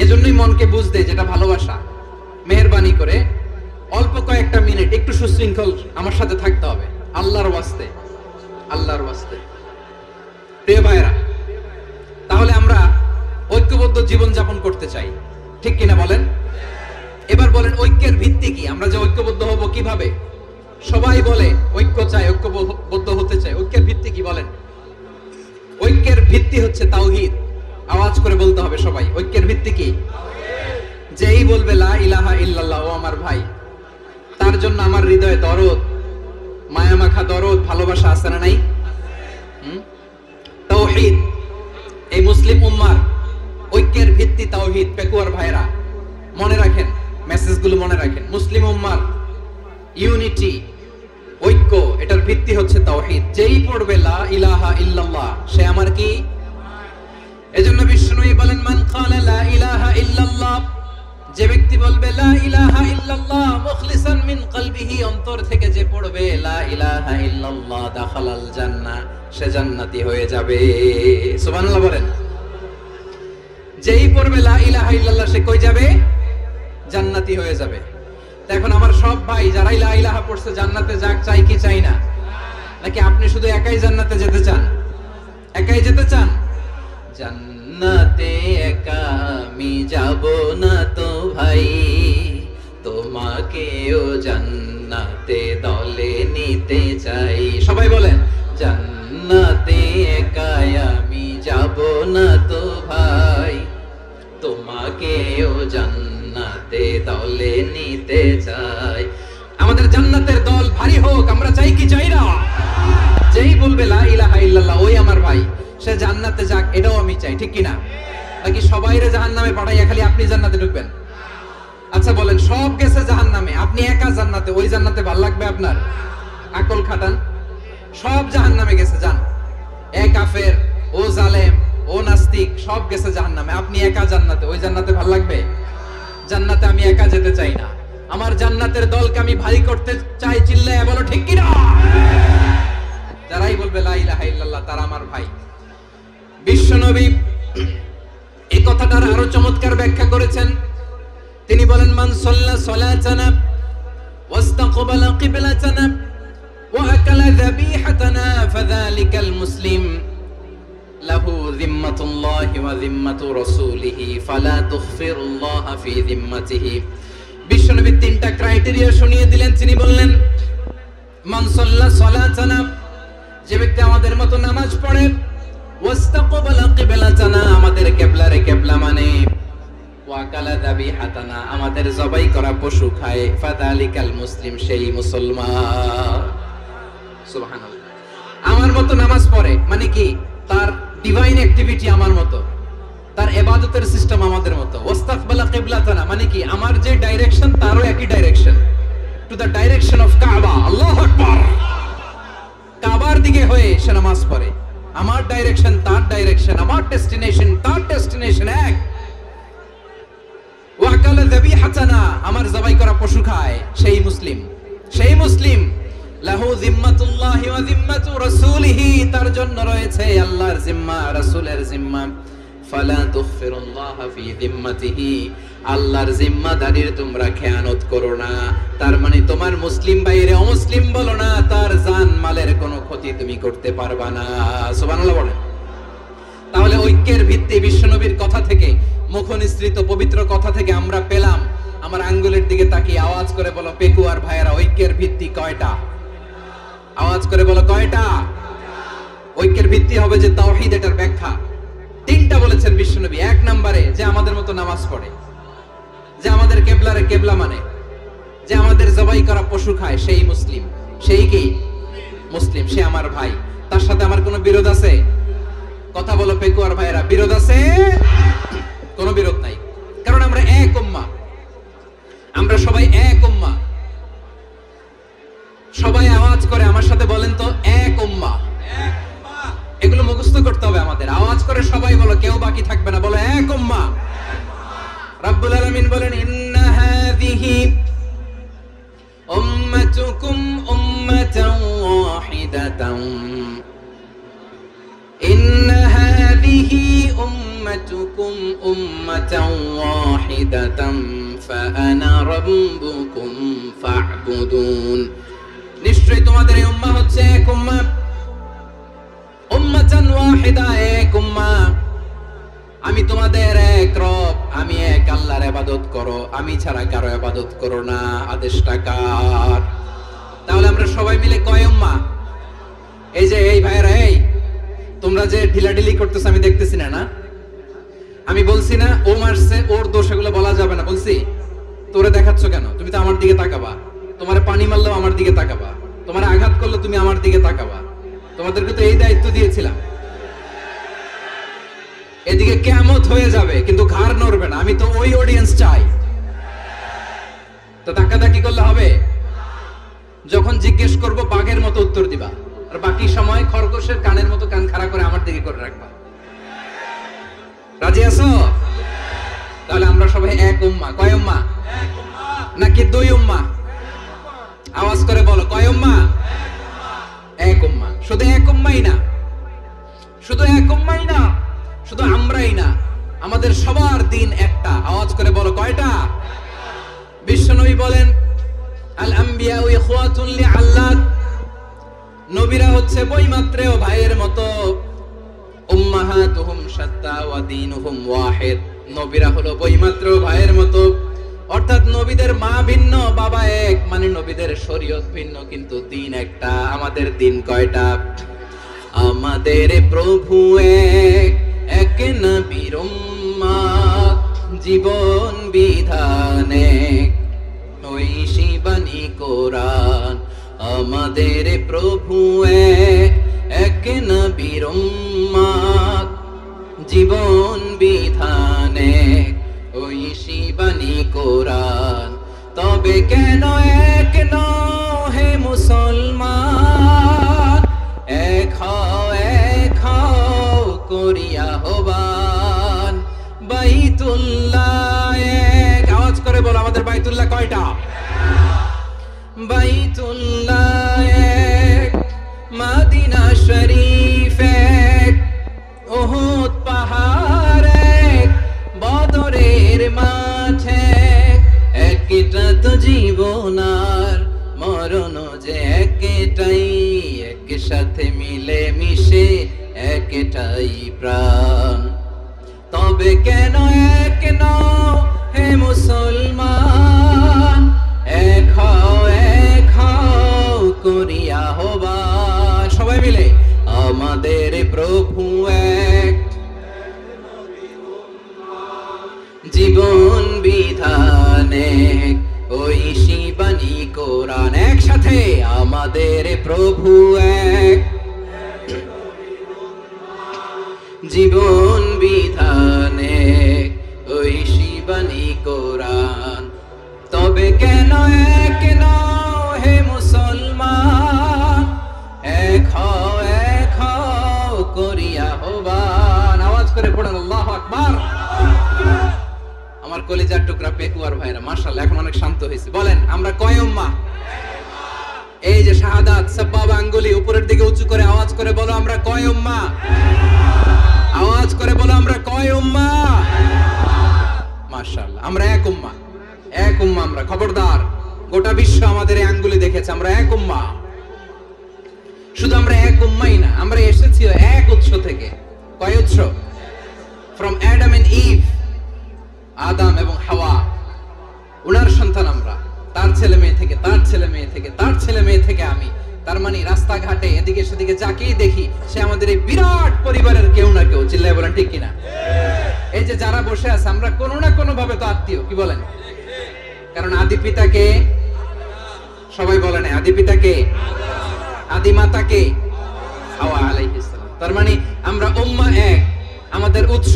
এজন্যই মনকে বুঝতে যেটা ভালোবাসা। মেহেরবানি করে অল্প কয়েকটা মিনিট একটু সুশৃঙ্খল আমার সাথে থাকতে হবে, আল্লাহর ওয়াস্তে, আল্লাহর ওয়াস্তে। প্রিয় ভাইরা, তাহলে আমরা ঐক্যবদ্ধ জীবন যাপন করতে চাই, ঠিক কিনা বলেন? এবার বলেন ঐক্যের ভিত্তি কি? আমরা যে ঐক্যবদ্ধ হব কিভাবে? সবাই বলে ঐক্য চাই, ঐক্যবদ্ধ হতে চাই। ঐক্যের ভিত্তি কি বলেন? ঐক্যের ভিত্তি হচ্ছে তাওহীদ। আওয়াজ করে বলতে হবে সবাই, ঐক্যের ভিত্তি কি? যেই বলবে লা ইলাহা ইল্লাল্লাহ, ও আমার ভাই, তার জন্য আমার হৃদয়ে দরদ, মায়া মাখা দরদ, ভালোবাসা আছে না নাই? তাওহীদ। এই মুসলিম উম্মার ঐক্যের ভিত্তি তাওহীদ। পেকুয়ার ভাইরা মনে রাখেন, মেসেজগুলো মনে রাখেন। মুসলিম উম্মার ইউনিটি, ঐক্য, এটার ভিত্তি হচ্ছে তাওহীদ। যেই পড়বে লা ইলাহা ইল্লাল্লাহ, সে আমার কি? এজন্য বিষ্ণুই বলেন মান ক্বালা লা ইলাহা ইল্লাল্লাহ, যে ব্যক্তি বলবে লা ইলাহা ইল্লাল্লাহ মুখলিসান মিন কলবিহি, অন্তর থেকে যে পড়বে লা ইলাহা ইল্লাল্লাহ, দাখালাল জান্নাহ, সে জান্নাতি হয়ে যাবে। সুবহানাল্লাহ বলেন। যেই পড়বে লা ইলাহা ইল্লাল্লাহ, সে কই যাবে? জান্নাতি হয়ে যাবে। এখন আমার সব ভাই যারাই লা ইলাহা পড়ছে জান্নাতে যাক, চাই কি চাই না? নাকি আপনি শুধু একাই জান্নাতে যেতে চান? একাই যেতে চান? জান্নাতে একা আমি যাব না তো ভাই, তোমাকেও জান্নাতে দলে নিতে চাই। সবাই বলেন জান্নাতে একা আমি যাব না তো ভাই, তোমাকেও জান্নাতে দলে নিতে চাই। আমাদের জান্নাতের দল ভারী হোক, আমরা চাই কি চাই না? যেই বলবে লা ইলাহা ইল্লাল্লাহ, ওই আমার ভাই, সে জান্নাতে যাক, এটাও আমি চাই, ঠিক কিনা? নাকি সবাইরে জাহান্নামে পাঠাইয়া খালি আপনি জান্নাতে ঢুকবেন? আচ্ছা বলেন, সব গেছে জাহান্নামে, আপনি একা জান্নাতে, ওই জান্নাতে ভালো লাগবে আপনার? আকল খাটান। সব জাহান্নামে গেছে, যান। এ কাফের, ও জালেম, ও নাস্তিক, সব গেছে জাহান্নামে, আপনি একা জান্নাতে, ওই জান্নাতে ভালো লাগবে? জান্নাতে আমি একা যেতে চাই না, আমার জান্নাতের দলকে আমি ভারী করতে চাই। চিল্লায় বলো ঠিক কিনা? যারাই বলবে লা ইলাহা ইল্লাল্লাহ, তারা আমার ভাই। বিশ্বনবী এই কথাটার আরো চমৎকার ব্যাখ্যা করেছেন। তিনি বলেন মান সাল্লা সালাতানা ওয়াস্তাকবালা কিবলাতানা ওয়া আকালা যাবিহাতানা ফাযালিকাল মুসলিম লাহু যিম্মাতুল্লাহি ওয়া যিম্মাতু রাসূলিহি ফালা তুগফিরুল্লাহ ফি যিম্মাতিহি। বিশ্বনবী তিনটা ক্রাইটেরিয়া শুনিয়ে দিলেন। তিনি বললেন মান সাল্লা সালাতানা, যে ব্যক্তি আমাদের মতো নামাজ পড়ে, ওয়াস্তাকবালা কিবলাতানা, আমাদের কিবলারে কিবলা মানে, ওয়া আকালা যাবিহাতানা, আমাদের জবাই করা পশু খায়, ফাযালিকাল মুসলিম, সেই মুসলমান। সুবহানাল্লাহ। আমার মতো নামাজ পড়ে মানে কি? তার ডিভাইন অ্যাক্টিভিটি আমার মতো, তার ইবাদতের সিস্টেম আমাদের মতো। ওয়াস্তাকবালা কিবলাতানা মানে কি? আমার যে ডাইরেকশন তারও একই direction, to the direction of কাবা। আল্লাহু আকবার। কাবার দিকে হয়ে সে নামাজ পড়ে। আমার ডাইরেকশন তার ডাইরেকশন, আমার ডেস্টিনেশন তার ডেস্টিনেশন এক। ওয়া পশু খায়, সেই মুসলিম, সেই মুসলিম। লাহু জিম্মাতুল্লাহি ওয়া জিম্মাতু রাসূলিহি, তার জন্য রয়েছে আল্লাহর জিম্মা, রাসূলের জিম্মা। ফালা তুগফিরুল্লাহ ফি জিম্মাতিহি, আল্লাহর জিম্মাদারির তোমরা খেয়ানত করো না। তার মানে তোমার মুসলিম বাইরে অমুসলিম বলো না, তার জান মালের কোনো ক্ষতি তুমি করতে পারবা না। সুবহানাল্লাহ বলেন। তাহলে ঐক্যের ভিত্তি বিশ্বনবীর কথা থেকে, মুখনিসৃত পবিত্র কথা থেকে আমরা পেলাম। আমার আঙ্গুলের দিকে তাকিয়ে আওয়াজ করে বলো পেকুয়ার ভাইয়েরা, ঐক্যের ভিত্তি কয়টা? আওয়াজ করে বলো কয়টা? ঐক্যের ভিত্তি হবে যে তাওহীদ, এটার ব্যাখ্যা তিনটা বলেছেন বিশ্বনবী। এক নম্বরে যে আমাদের মতো নামাজ পড়ে, যে আমাদের কেবলারে কেবলা মানে, যে আমাদের জবাই করা পশু খায়, সেই মুসলিম। সেই কি মুসলিম? সে আমার ভাই, তার সাথে আমার কোনো বিরোধ আছে? কথা বলো পেকুয়ার ভাইয়েরা, বিরোধ আছে? কোনো বিরোধ নাই, কারণ আমরা এক উম্মাহ, আমরা সবাই এক উম্মাহ। সবাই আওয়াজ করে আমার সাথে বলেন তো, এক উম্মাহ। এগুলো মুখস্থ করতে হবে আমাদের। আওয়াজ করে সবাই বলো, কেউ বাকি থাকবে না, বলো এক উম্মাহ। রব্বুল আলামিন বলেন, ইন্না হাযিহি উম্মাতুকুম উম্মাতান ওয়াহিদাতান, ইন্না হাযিহি উম্মাতুকুম উম্মাতান ওয়াহিদাতান ফাআনা রাব্বুকুম ফা'বুদুন। নিশ্চয়ই তোমাদের এই উম্মাহ হচ্ছে এক উম্মাহ, উম্মাতান ওয়াহিদা, এক উম্মাহ। আমি তোমাদের এক রব, আমি এক আল্লাহর ইবাদত করো, আমি ছাড়া কারো ইবাদত করো না। আদেশটা কার? তাহলে আমরা সবাই মিলে কয় উম্মাহ? এই যে এই ভাইরা, এই তোমরা যে ঢিলাঢিলি করতেছ আমি দেখতেছি না, না? আমি বলছি না ও মারছে, ওর দোষ, এগুলো বলা যাবে না। বলছি তোরে দেখাচ্ছ কেন? তুমি তো আমার দিকে তাকাবা। তোমার পানি মারলেও আমার দিকে তাকাবা, তোমার আঘাত করলে তুমি আমার দিকে তাকাবা। তোমাদেরকে তো এই দায়িত্ব দিয়েছিলাম। এদিকে কিয়ামত হয়ে যাবে কিন্তু ঘাড় নড়বে না। আমি তো ওই অডিয়েন্স চাই। তো ধাক্কাধাক্কি করলে হবে? যখন জিজ্ঞেস করব বাঘের মতো উত্তর দিবা, আর বাকি সময় খরগোশের কানের মতো কান খাড়া করে আমার দিকে করে রাখবা। রাজি আছো? তাহলে আমরা সবাই এক উম্মাহ। কয় উম্মাহ? নাকি দুই উম্মাহ? আওয়াজ করে বলো, কয় উম্মাহ? এক উম্মাহ। শুধু এক উম্মাহই না, শুধু এক উম্মাহই না, শুধু আমরাই না, আমাদের সবার দিন একটা। আওয়াজ করে বলো কয়টা? বিশ্বনবী বলেন, আল আম্বিয়াউ ইখওয়াতুন লিআল্লাত, নবীরা হচ্ছে বৈমাত্রেয় ভাইয়ের মতো। উম্মাহাতুহুম শাত্তা ওয়া দীনুহুম ওয়াহিদ, নবীরা হলো বৈমাত্রেয় ভাইয়ের মতো। অর্থাৎ নবীদের মা ভিন্ন, বাবা এক, মানে নবীদের শরীয়ত ভিন্ন, কিন্তু দিন একটা। আমাদের দিন কয়টা? আমাদের প্রভু এক, এক নবীর উম্মাত, জীবন বিধান এক, ঐশী বাণী কোরআন। আমাদের প্রভু এক, এক নবীর উম্মাত, জীবন বিধান এক, ঐশী বাণী কোরআন। তবে কেন এক নও হে মুসলমান? এক হও করিয়া হবান। বাইতুল্লাহ এক, আওয়াজ করে বলো আমাদের বাইতুল্লাহ কয়টা? বাইতুল্লাহ এক, মদিনা শরীফ এক, উহুদ পাহাড় এক, বদরের মাঠ এক। একটা তো জীবন আর মরণ যে একটাই, একসাথে মিলে মিশে একটাই প্রাণ। তবে কেন এক নও হে মুসলমান? এক হও করিয়া হবান। সবাই মিলে আমাদের প্রভু এক, জীবন বিধান এক, ঐশী বাণী কোরআন। একসাথে আমাদের প্রভু এক, জীবন বিধান এক, ঐশী বাণী কোরআন। তবে কেন এক নও হে মুসলমান? এক হও করিয়া হবান। আওয়াজ করে পড়েন আল্লাহু আকবার। আমার কলিজার টুকরা পেকুয়ার ভাইরা মাশাআল্লাহ এখন অনেক শান্ত হয়েছে। বলেন আমরা কয় উম্মাহ? এই যে শাহাদাত সাব্বাবা আঙ্গুলি উপরের দিকে উঁচু করে আওয়াজ করে বলো আমরা কয় উম্মাহ? আওয়াজ করে বলো আমরা কয় উম্মাহ? মাশাআল্লাহ আমরা এক উম্মাহ, এক উম্মাহ আমরা। খবরদার, গোটা বিশ্ব আমাদের এই আঙ্গুলি দেখেছে আমরা এক উম্মাহ। শুধু আমরা এক উম্মাই না, আমরা এসেছি এক উৎস থেকে। কয় উৎস? ফ্রম অ্যাডাম এন্ড ইভ, আদম এবং হাওয়া, উনার সন্তান আমরা। তার ছেলে মেয়ে থেকে, তার ছেলে মেয়ে থেকে, তার ছেলে মেয়ে থেকে আমি। তার মানে রাস্তাঘাটে এদিকে সেদিকে যাকেই দেখি সে আমাদের এই বিরাট পরিবারের কেউ না কেউ। চিল্লায় বলেন ঠিক কিনা? এই যে যারা বসে আছে আমরা কোনো না কোনো ভাবে তো আত্মীয়, কি বলেন? কারণ আদি পিতাকে, সবাই বলেন আদি পিতাকে, আদি মাতাকে হাওয়া আলাইহিস সালাম। তার মানে আমরা উম্মাহ এক, আমাদের উৎস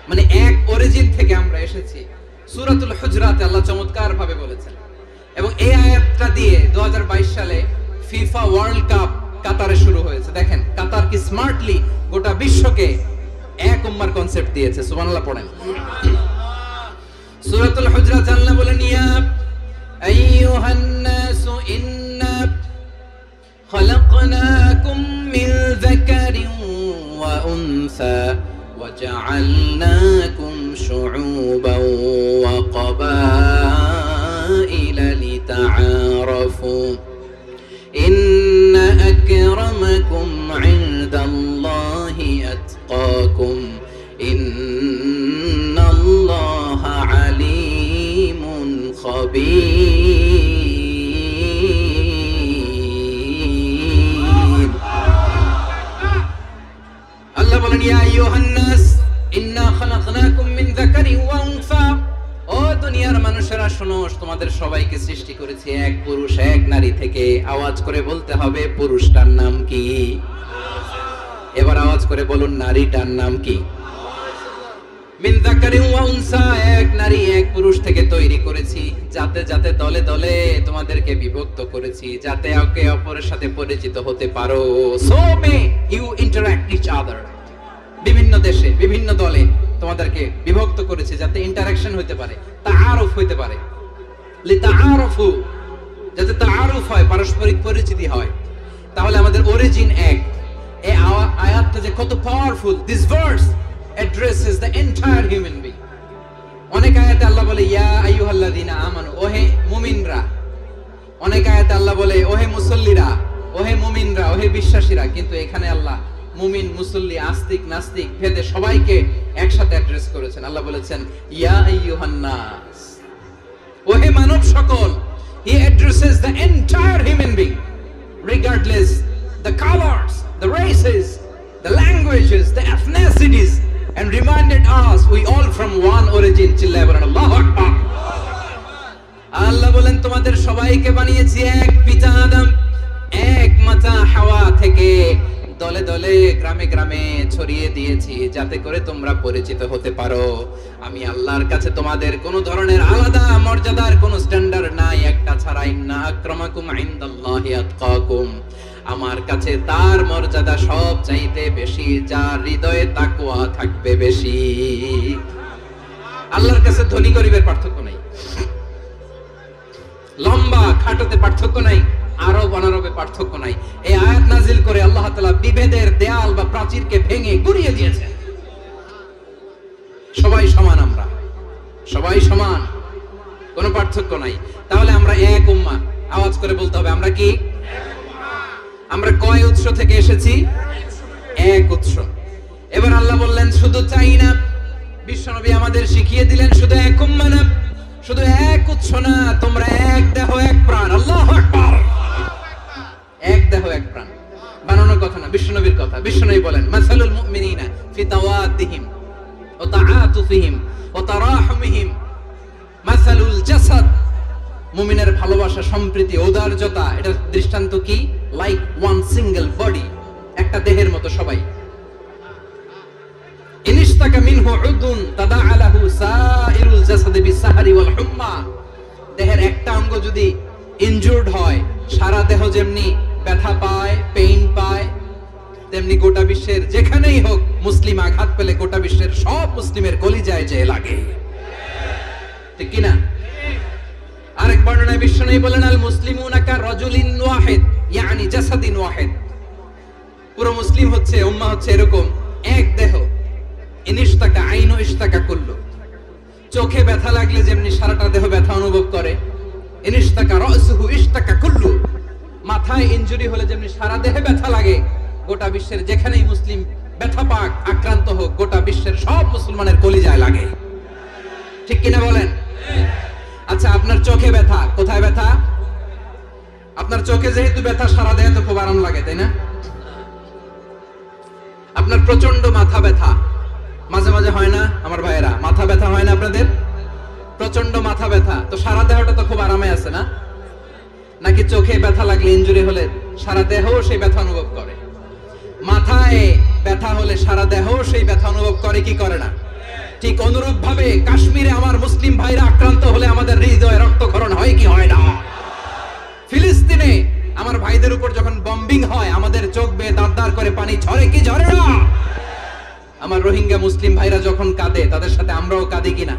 মানে এক অরিজিন থেকে আমরা এসেছি। সূরাতুল হুজরাতে আল্লাহ চমৎকার ভাবে বলেছেন, এবং এই আয়াতটা দিয়ে 2022 সালে ফিফা ওয়ার্ল্ড কাপ কাতারে শুরু হয়েছে। দেখেন কাতার কি স্মার্টলি গোটা বিশ্বকে এক উম্মার কনসেপ্ট দিয়েছে। সুবহানাল্লাহ পড়েন। সূরাতুল হুজরাত আল্লাহ বলেন ইয়া আইয়ুহান নাসু ইন্না খলাকনাকুম মিন যাকারিন ওয়া উনসা وجعلناكم شعوبا وقبائل لتعارفوا إن أكرمكم عند الله أتقاكم إن الله عليم خبير الله বলেন ইয়া আইয়ুহান নাস ইন্না খালাকনাকুম মিন যাকারিন ওয়া উনসা। ও দুনিয়ার মানুষেরা শোনো, তোমাদের সবাইকে সৃষ্টি করেছি এক পুরুষ এক নারী থেকে। আওয়াজ করে বলতে হবে পুরুষটার নাম কি? এবার আওয়াজ করে বলুন নারীটার নাম কি? মিন যাকারিন ওয়া উনসা, এক নারী এক পুরুষ থেকে তৈরি করেছি। যাতে যাতে দলে দলে তোমাদেরকে বিভক্ত করেছি, যাতে একে অপরের সাথে পরিচিত হতে পারো। So may you interact each other. বিভিন্ন দেশে বিভিন্ন দলে তোমাদেরকে বিভক্ত করেছে যাতে ইন্টারঅ্যাকশন হতে পারে, তাআরুফ হতে পারে। লিতাআরুফু, যাতে তাআরুফ হয়, পারস্পরিক পরিচিতি হয়। তাহলে আমাদের অরিজিন এক। এই আয়াতটা যে কত powerful. This verse addresses the entire human being. অনেক আয়াতে আল্লাহ বলে ইয়া আইয়ুহাল্লাযীনা আমানু, ওহে মুমিনরা। অনেক আয়াতে আল্লাহ বলে ওহে মুসল্লিরা, ওহে মুমিনরা, ওহে বিশ্বাসীরা। কিন্তু এখানে আল্লাহ মুমিন মুসল্লি আস্তিক নাস্তিক ভেদে সবাইকে একসাথে অ্যাড্রেস করেছেন। আল্লাহ বলেছেন ইয়া আইয়ুহান নাস, ওহে মানব সকল। হি addresses the entire human being regardless the colours, the races, the languages, the এথনিসিটিস, and reminded us we all from one origin. চিল্লায় বলেন আল্লাহু আকবার। আল্লাহ বলেন তোমাদের সবাইকে বানিয়েছি এক পিতা আদম, এক মাতা হাওয়া থেকে। দলে দলে গ্রামে গ্রামে ছড়িয়ে দিয়েছি যাতে করে তোমরা পরিচিত হতে পারো। আমি আল্লাহর কাছে তোমাদের কোনো ধরনের আলাদা মর্যাদার কোনো স্ট্যান্ডার্ড নাই, একটা ছাড়া। ইন্না আকরামাকুম ইনদাল্লাহি আতকাকুম, আমার কাছে তার মর্যাদা সব চাইতে বেশি যার হৃদয়ে তাকওয়া থাকবে বেশি। আল্লাহর কাছে ধনী গরিবের পার্থক্য নাই, লম্বা খাটোতে পার্থক্য নাই, আরব অনারবে পার্থক্য নাই। এই আয়াত নাজিল করে আল্লাহ তাআলা বিভেদের দেয়াল বা প্রাচীরকে ভেঙে গুড়িয়ে দিয়েছেন। সবাই সমান, আমরা সবাই সমান, কোনো পার্থক্য নাই। তাহলে আমরা এক উম্মাহ। আওয়াজ করে বলতে হবে আমরা কি? আমরা কয় উৎস থেকে এসেছি? এক উৎস। এবার আল্লাহ বললেন শুধু চাই না, বিশ্বনবী আমাদের শিখিয়ে দিলেন শুধু এক উম্মাহ না, শুধু এক উৎস না, তোমরা এক দেহ এক প্রাণ। আল্লাহু আকবার। এক দেহ এক প্রাণ বানানোর কথা না, বিশ্বনবীর কথা। বিশ্বনবী বলেন মাসালুল মুমিনিনা ফি তাওয়াদ্দিহিম ওয়া তাআতুফিহিম ওয়া তারাহুমিহিম মাসালুল জাসাদ। মুমিনের ভালোবাসা, সম্প্রীতি, ঔদার্যতা, এটা দৃষ্টান্ত কি? লাইক ওয়ান সিঙ্গেল বডি, একটা দেহের মতো সবাই। ইনিশতাকা মিনহু উদুন তাদাআ লাহু সাইরুল জাসাদি বিসসাহরি ওয়াল হুম্মা। দেহের একটা অঙ্গ যদি ইনজুরড হয়, সারা দেহ যেমনি ব্যথা পায়, পেইন পায়, তেমনি গোটা বিশ্বের যেখানেই হোক মুসলিম আঘাত পেলে গোটা বিশ্বের সব মুসলিমের কলিজায় যে লাগে। ঠিক কি না? আরেক বর্ণনায় বিশ্বনবী বলেন আল মুসলিমুনা কা রাজুলিন ওয়াহিদ ইয়ানি জাসাদিন ওয়াহিদ। পুরো মুসলিম হচ্ছে, উম্মাহ হচ্ছে এরকম এক দেহ। ইনিশতাকা আইনু ইশতাকা কুল্লু। চোখে ব্যথা লাগলে যেমনি সারাটা দেহ ব্যথা অনুভব করে, ইনিশতাকা রাসুহু ইশতাকা কুল্লু। মাথায় ইনজুরি হলে যেমনি সারা দেহে ব্যথা লাগে, গোটা বিশ্বের যেখানেই মুসলিম ব্যথা পাক, আক্রান্ত হোক, গোটা বিশ্বের সব মুসলমানের কলিজায় লাগে। ঠিক কিনা বলেন? আচ্ছা, আপনার চোখে ব্যথা, কোথায় ব্যথা? আপনার চোখে যেহেতু ব্যথা, সারা দেহে তো খুব আরাম লাগে, তাই না? আপনার প্রচন্ড মাথা ব্যথা মাঝে মাঝে হয় না আমার ভাইয়েরা? মাথা ব্যথা হয় না আপনাদের? প্রচন্ড মাথা ব্যথা, তো সারা দেহটা তো খুব আরামে আছে না? নাকি চোখে ব্যথা লাগলে, ইনজুরি হলে সারা দেহ সেই ব্যথা অনুভব করে? মাথায় ব্যথা হলে সারা দেহ সেই ব্যথা অনুভব করে কি করে না? ঠিক অনুরূপ ভাবে কাশ্মীরে আমার মুসলিম ভাইরা আক্রান্ত হলে আমাদের হৃদয়ে রক্তক্ষরণ হয় কি হয় না? ফিলিস্তিনে আমার ভাইদের উপর যখন বম্বিং হয়, আমাদের চোখ বেয়ে দাঁড় করে পানি ঝরে কি ঝরে না? আমার রোহিঙ্গা মুসলিম ভাইরা যখন কাঁদে, তাদের সাথে আমরাও কাঁদি কিনা?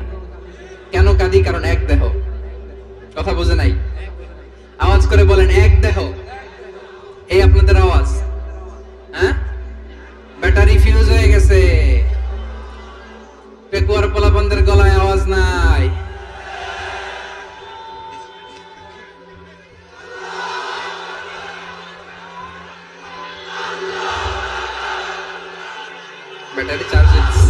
কেন কাঁদি? কারণ এক দেহ। কথা বুঝে নাই? আওয়াজ করে বলেন এক দেহ। এই আপনাদের আওয়াজ, হ্যাঁ? ব্যাটারি ফিউজ হয়ে গেছে, পেকুয়ার পোলাপানদের গলায় আওয়াজ নাই। ব্যাটারি চার্জ দিচ্ছে।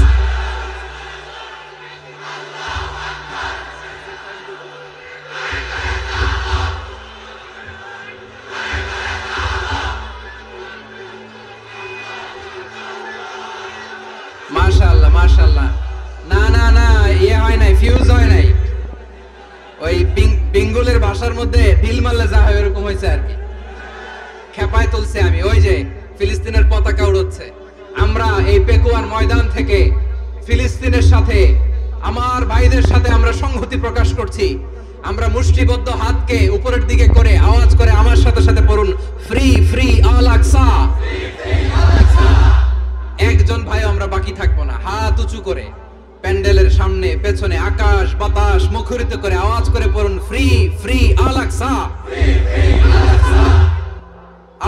মাশাআল্লাহ মাশাআল্লাহ। না না না, ইয়ে হয় নাই, ফিউজ হয় নাই। ওই বেঙ্গলের ভাষার মধ্যে ঢিল মারলে যা হয় এরকম হয়েছে আর কি। খেপায় তুলছে আমি। ওই যে ফিলিস্তিনের পতাকা উড়ছে, আমরা এই পেকুয়ার ময়দান থেকে ফিলিস্তিনের সাথে, আমার ভাইদের সাথে আমরা সংহতি প্রকাশ করছি। আমরা মুষ্টিবদ্ধ হাতকে উপরের দিকে করে আওয়াজ করে আমার সাথে সাথে পড়ুন, ফ্রি ফ্রি আল আকসা। একজন ভাই আমরা বাকি থাকবো না। হাত উঁচু করে প্যান্ডেলের সামনে পেছনে আকাশ বাতাস মুখরিত করে আওয়াজ করে পড়ুন, ফ্রি ফ্রি আল আকসা।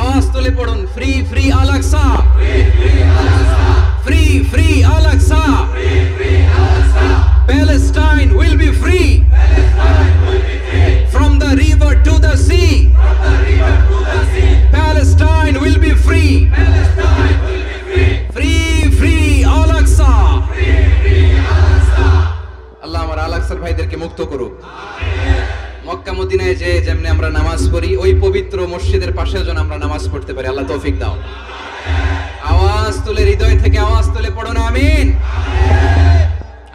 আওয়াজ তুলে পড়ুন, free free Al Aqsa, free free Al Aqsa. Palestine will be free from the river to the sea. Palestine will be free. Free free Al Aqsa. আল্লাহ আমার আল আকসার ভাইদেরকে মুক্ত করুক। মক্কা মদিনায় যে যেমনি আমরা নামাজ পড়ি, ওই পবিত্র মসজিদের পাশেও যেন আমরা নামাজ পড়তে পারি। আল্লাহ তৌফিক দাও। আওয়াজ তুলে, হৃদয় থেকে আওয়াজ তুলে পড়ো না আমিন।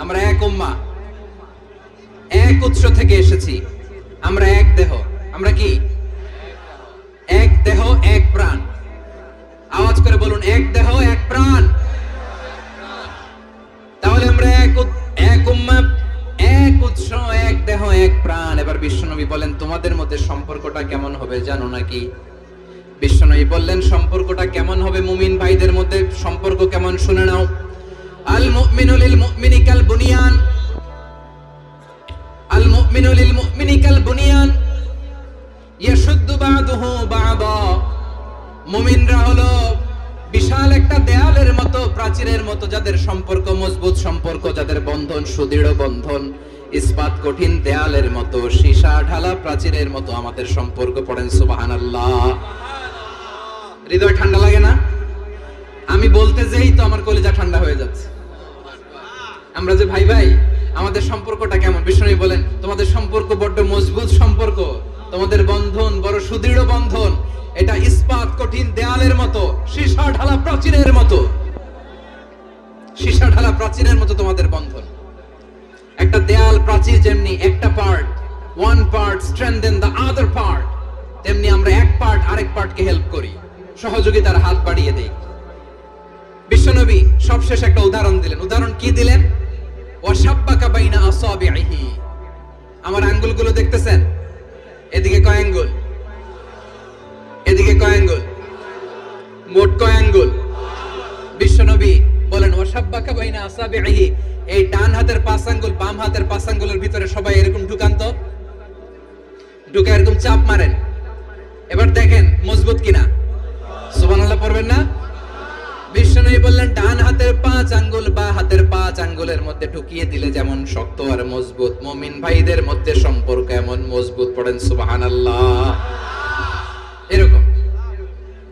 আমরা এক উম্মাহ, এক উৎস থেকে এসেছি, আমরা এক দেহ। আমরা কি? এক দেহ এক প্রাণ। আওয়াজ করে বলুন, এক দেহ এক প্রাণ। তাহলে আমরা এক উম্মাহ, এক উৎস, এক দেহ এক প্রাণ। এবার বিশ্বনবী বলেন, তোমাদের মধ্যে সম্পর্কটা কেমন হবে জানো নাকি? বিশ্বনবী বললেন, সম্পর্কটা কেমন হবে মুমিন ভাইদের মধ্যে? সম্পর্ক কেমন শুনে নাও। আল মুমিনু লিল মুমিনি কাল বুনিয়ান, আল মুমিনু লিল মুমিনি কাল বুনিয়ান ইয়াশুদ্দু বা'দুহু বা'দা। মুমিনরা হলো বিশাল একটা দেয়ালের মতো, প্রাচীরের মতো, যাদের সম্পর্ক মজবুত সম্পর্ক, যাদের বন্ধন সুদৃঢ় বন্ধন, ইস্পাত কঠিন দেয়ালের মতো, সীসা ঢালা প্রাচীরের মতো আমাদের সম্পর্ক। পড়েন সুবহানাল্লাহ। হৃদয় ঠান্ডা লাগে না? আমি বলতে যেই তো আমার কলিজা ঠান্ডা হয়ে যাচ্ছে। আমরা যে ভাই ভাই, আমাদের সম্পর্কটা কেমন? বিষ্ণু বলেন, তোমাদের সম্পর্ক বড্ড মজবুত সম্পর্ক, তোমাদের বন্ধন বড় সুদৃঢ় বন্ধন। এটা ইস্পাত কঠিন দেয়ালের মতো, সীসা ঢালা প্রাচীরের মতো, সীসা ঢালা প্রাচীরের মতো তোমাদের বন্ধন। একটা দেয়াল প্রাচীর যেমনি একটা part, one part strengthen the other part, তেমনি আমরা এক পার্ট আরেক পার্টকে হেল্প করি, সহযোগিতার হাত বাড়িয়ে দেই। বিশ্বনবী সবশেষ একটা উদাহরণ দিলেন। উদাহরণ কি দিলেন? ওয়াশাব্বাকা বাইনা আসাবিহি। আমার আঙ্গুলগুলো দেখতেছেন? এদিকে কয় আঙ্গুল? এদিকে কয় আঙ্গুল? মোট কয় আঙ্গুল? বিশ্বনবী বলেন, ওয়াশাব্বাকা বাইনা আসাবিহি, এই ডান হাতের 5 আঙ্গুল বাম হাতের 5 আঙ্গুলের ভিতরে সবাই এরকম ঢুকান্ত, ঢুকে এরকম চাপ মারেন। এবার দেখেন মজবুত কিনা। সুবহানাল্লাহ পড়বেন না? বিষ্ণুই বললেন ডান হাতের 5 আঙ্গুল বা হাতের 5 আঙ্গুলের মধ্যে ঢুকিয়ে দিলে যেমন শক্ত আর মজবুত, মুমিন ভাইদের মধ্যে সম্পর্ক এমন মজবুত। পড়েন সুবহানাল্লাহ। এরকম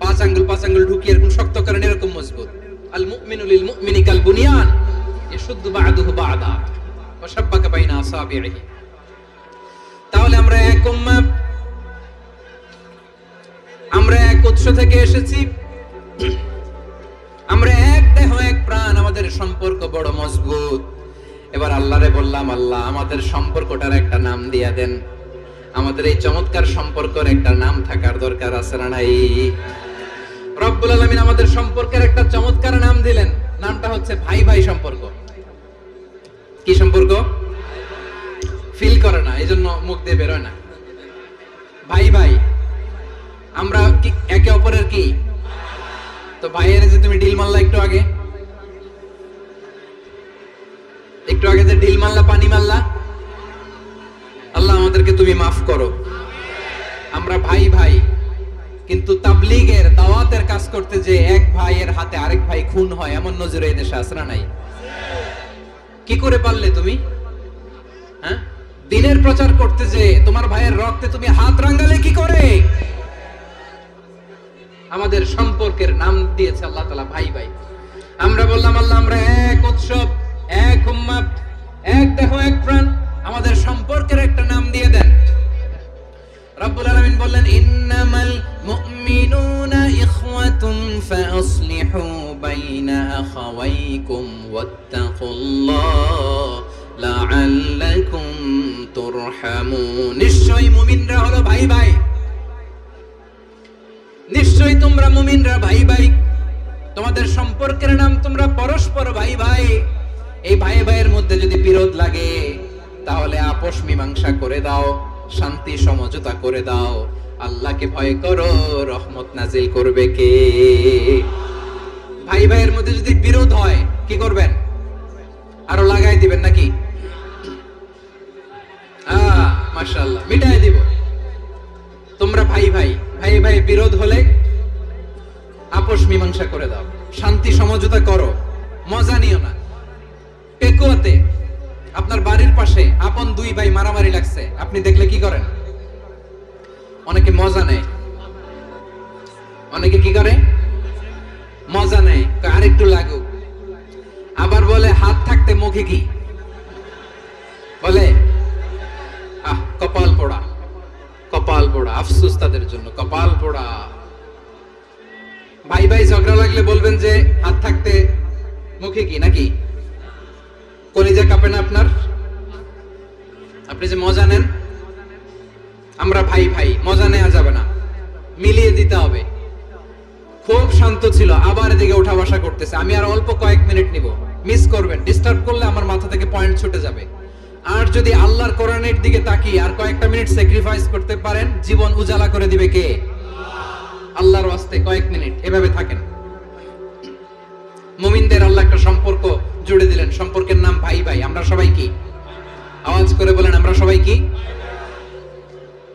5 আঙ্গুল ঢুকিয়ে এরকম শক্ত করেন, এরকম মজবুত। আল মুমিনু লিল মুমিনি কাল বুনিয়ান ইয়াশুদ্দু বা'দুহু বা'দা ওয়া শাব্বাকা বাইনা আসাবিহি। তাহলে আমরা এক উম্মাহ, আমরা এক উৎস থেকে এসেছি, আমরা এক দেহ এক প্রাণ, আমাদের সম্পর্ক বড় মজবুত। এবার আল্লাহরে বললাম, আল্লাহ আমাদের সম্পর্কটার একটা নাম দিয়া দেন। আমাদের এই চমৎকার সম্পর্কের একটা নাম থাকার দরকার আছে না নাই? রব্বুল আলামিন আমাদের সম্পর্কের একটা চমৎকার নাম দিলেন। নামটা হচ্ছে ভাই ভাই সম্পর্ক। কি সম্পর্ক? ফিল করে না, এজন্য মুখ দিয়ে বেরোয় না। ভাই ভাই, আমরা কি একে অপরের কি? তো ভাইয়ের যে তুমি ঢিল মারলা একটু আগে যে ঢিল মারলা, পানি মারলা, আল্লাহ আমাদেরকে তুমি মাফ করো। আমরা ভাই ভাই, কিন্তু তাবলীগের দাওয়াতের কাজ করতে যে এক ভাইয়ের হাতে আরেক ভাই খুন হয়, এমন নজরে এই দেশে আছে না নাই? কি করে পারলে তুমি? হ্যাঁ, দিনের প্রচার করতে যে তোমার ভাইয়ের রক্তে তুমি হাত রাঙালে কি করে? আমাদের সম্পর্কের নাম দিয়েছে আল্লাহ তাআলা ভাই ভাই। আমরা বললাম আল্লাহ আমরা এক উৎসব, এক উম্মাহ, এক দেহ এক প্রাণ, আমাদের সম্পর্কের একটা নাম দিয়ে দেন। রব্বুল আলামিন বললেন ইন্নামাল মুমিনুনা ইখওয়াতুন ফাসলিহু বাইনা আখাওয়াইকুম ওয়াত্তাকুল্লাহ লাআল্লাকুম তুরহামুন। নিশ্চয়ই মুমিনরা হলো ভাই ভাই, নিশ্চয়ই তোমরা মুমিনরা ভাই ভাই, তোমাদের সম্পর্কের নাম তোমরা পরস্পর ভাই ভাই। এই ভাই ভাইয়ের মধ্যে যদি বিরোধ লাগে তাহলে আপোষ মীমাংসা করে দাও, শান্তি সমঝোতা করে দাও। আল্লাহকে ভয় করো, রহমত নাজিল করবে কে? ভাই ভাইয়ের মধ্যে যদি বিরোধ হয় কি করবেন? আরো লাগাই দিবেন নাকি? মাশাআল্লাহ, মিটাই দিব। তোমরা ভাই ভাই, ভাই ভাই বিরোধ হলে আপোষ মীমাংসা করে দাও, শান্তি সমঝোতা করো, মজা নিও না। পেকুয়াতে আপনার বাড়ির পাশে আপন দুই ভাই মারামারি লাগছে, আপনি দেখলে কি করেন? অনেকে মজা নেয়। অনেকে কি করে? মজা নেয়, আরেকটু লাগুক। আবার বলে হাত থাকতে মুখে কি বলে? কপাল পোড়া, কপাল পোড়া। আফসোস তাদের জন্য, কপাল পোড়া। ভাই ভাই ঝগড়া লাগলে বলবেন যে হাত থাকতে মুখে কি, নাকি? কলিজা কাঁপে না আপনার? আপনি যে মজা নেন। আমরা ভাই ভাই, মজা নেওয়া যাবে না, মিলিয়ে দিতে হবে। খুব শান্ত ছিল, আবার এদিকে উঠা বসা করতেছে। আমি আর অল্প কয়েক মিনিট নিব, মিস করবেন। ডিস্টার্ব করলে আমার মাথা থেকে পয়েন্ট ছুটে যাবে। আর যদি আল্লাহর কোরআনের দিকে তাকিয়ে আর কয়েকটা মিনিট স্যাক্রিফাইস করতে পারেন, জীবন উজালা করে দিবে কে? আল্লাহর ওয়াস্তে কয়েক মিনিট এভাবে থাকেন। মুমিনদের আল্লাহ একটা সম্পর্ক জুড়ে দিলেন, সম্পর্কের নাম ভাই ভাই। আমরা সবাই কি? আওয়াজ করে বলেন, আমরা সবাই কি?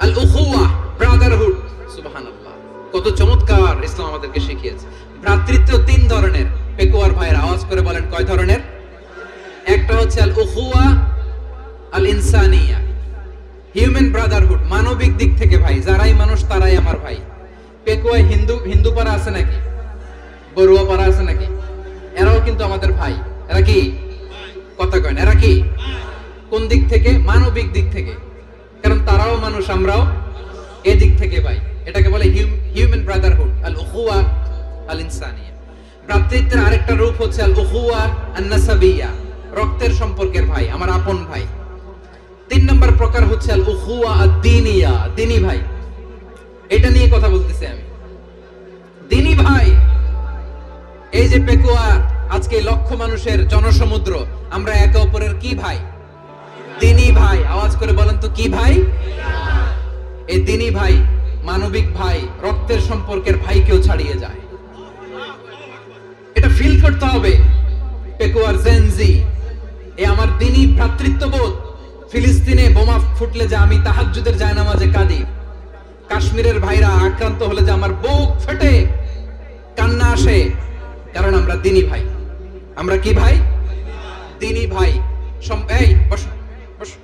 আল উখুওয়া, ব্রাদারহুড। সুবহানাল্লাহ, কত চমৎকার ইসলাম আমাদেরকে শিখিয়েছে। ভ্রাতৃত্ব 3 ধরনের। পেকুয়ার ভাইয়ের আওয়াজ করে বলেন কয় ধরনের? একটা হচ্ছে আল উখুওয়া আল ইনসানিয়া, হিউম্যান ব্রাদারহুড, মানবিক দিক থেকে ভাই। যারাই মানুষ তারাই আমার ভাই। পেকুয়ায় হিন্দু পাড়া আছে নাকি? বড়ুয়া পাড়া আছে নাকি? এরাও কিন্তু আমাদের ভাই। এরা কি? কথা কয় না, এরা কি? কোন দিক থেকে? মানবিক দিক থেকে। কারণ তারাও মানুষ, আমরাও এদিক থেকে ভাই। এটাকে বলে হিউম্যান ব্রাদারহুড, আল উখুওয়া আল ইনসানিয়া। ভ্রাতৃত্বের আরেকটা রূপ হচ্ছে আল উখুওয়া আন নাসাবিয়া, রক্তের সম্পর্কের ভাই, আমার আপন ভাই। 3 নম্বর প্রকার হচ্ছে আল উখুওয়া আদ-দীনিয়া, দ্বীনি ভাই। এটা নিয়ে কথা বলতেছি আমি। দ্বীনি ভাই, এই যে পেকুয়া আজকে লক্ষ মানুষের জনসমুদ্র, আমরা একে অপরের কি ভাই? দ্বীনি ভাই। আওয়াজ করে বলেন তো কি ভাই? এই দ্বীনি ভাই, মানবিক ভাই, রক্তের সম্পর্কের ভাইকেও ছাড়িয়ে যায়। এটা ফিল করতে হবে। পেকুয়ার জেনজি এই আমার দিনই ভ্রাতৃত্ববোধ। ফিলিস্তিনে বোমা ফুটলে যে আমি তাহাজ্জুদের জায়নামাজে কাঁদি, কাশ্মীরের ভাইরা আক্রান্ত হলে যে আমার বুক ফেটে কান্না আসে, কারণ আমরা দিনী ভাই। আমরা কি ভাই? দিনী ভাই। এই বসো বসো।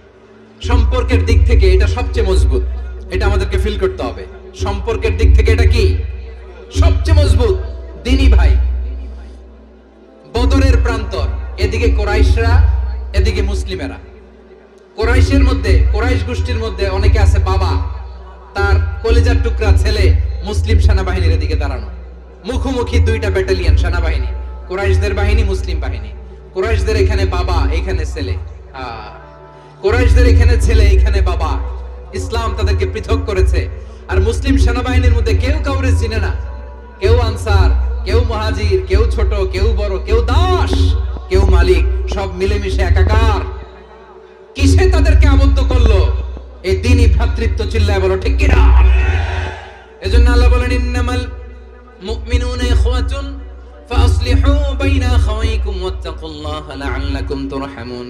সম্পর্কের দিক থেকে এটা সবচেয়ে মজবুত, এটা আমাদেরকে ফিল করতে হবে। সম্পর্কের দিক থেকে এটা কি সবচেয়ে মজবুত? দিনী ভাই। বদরের প্রান্তর, এদিকে কোরাইশরা, এদিকে মুসলিমেরা। কোরাইশের মধ্যে, কোরাইশ গোষ্ঠীর মধ্যে অনেকে আছে বাবা, তার কলিজার টুকরা ছেলে মুসলিম সেনাবাহিনীর এদিকে দাঁড়ানো, মুখোমুখি দুইটা ব্যাটালিয়ন সেনাবাহিনী, কোরাইশদের বাহিনী, মুসলিম বাহিনী। কোরাইশদের এখানে বাবা, এখানে ছেলে। কোরাইশদের এখানে ছেলে, এখানে বাবা। ইসলাম তাদেরকে পৃথক করেছে। আর মুসলিম সেনাবাহিনীর মধ্যে কেউ কাউরে চিনে না, কেউ আনসার, কেউ মুহাজির, কেউ ছোট, কেউ বড়, কেউ দাস, কেউ মালিক, সব মিলেমিশে একাকার। কিসে তাদেরকে আবদ্ধ করলো? এই দ্বীনি ভ্রাতৃত্ব। চিল্লায় বলো ঠিক কিনা? এজন্য আল্লাহ বলেন, ইন্নামাল মুমিনুনা ইখওয়াতুন ফাসলিহু বাইনা আখাওয়াইকুম ওয়াত্তাকুল্লাহা লাআল্লাকুম তুরহামুন।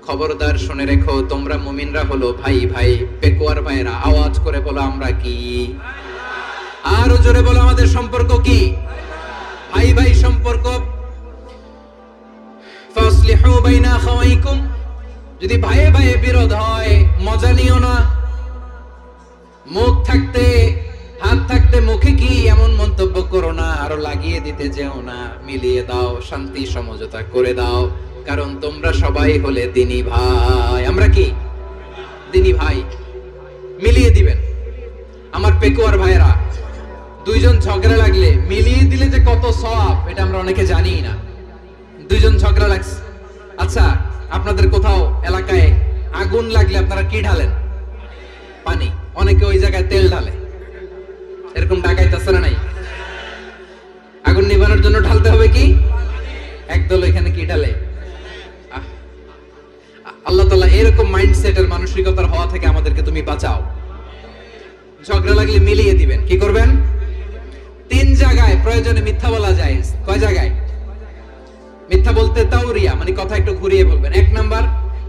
খবরদার শুনে রেখো, তোমরা মুমিনরা হলো ভাই ভাই। পেকুয়ার ভাইরা আওয়াজ করে বলো আমরা কি? আরো জোরে বলো আমাদের সম্পর্ক কি? ভাই ভাই সম্পর্ক। ফাসলিহু বাইনা আখাওয়াইকুম। যদি ভাইয়ে ভাইয়ে বিরোধ হয় মজা নিও না। মুখ থাকতে, হাত থাকতে মুখে কি এমন মন্তব্য করো না, আরো লাগিয়ে দিতে যেও না। মিলিয়ে দাও, শান্তি সমঝোতা করে দাও, কারণ তোমরা সবাই হলে দিনী ভাই। আমরা কি? দিনী ভাই। মিলিয়ে দিবেন। আমার পেকুয়ার ভাইরা, দুইজন ঝগড়া লাগলে মিলিয়ে দিলে যে কত সওয়াব, এটা আমরা অনেকে জানি না। দুইজন ঝগড়া লাগছে, আচ্ছা আপনাদের কোথাও এলাকায় আগুন লাগলে আপনারা কি ঢালেন? পানি। অনেকে ওই জায়গায় তেল ঢালে। এরকম ডাকাইতেছে না নাই? আগুন নিভানোর জন্য ঢালতে হবে কি? একদল এখানে কি ঢালে? আল্লাহ তাআলা এরকম মাইন্ডসেটের মানসিকতার হওয়া থেকে আমাদেরকে তুমি বাঁচাও। ঝগড়া লাগলে মিলিয়ে দিবেন। কি করবেন? 3 জায়গায় প্রয়োজনে মিথ্যা বলা যায়। কয় জায়গায় মিথ্যা বলতে? তাওরিয়া, মানে কথা একটু ঘুরিয়ে বলবেন। 1 নাম্বার,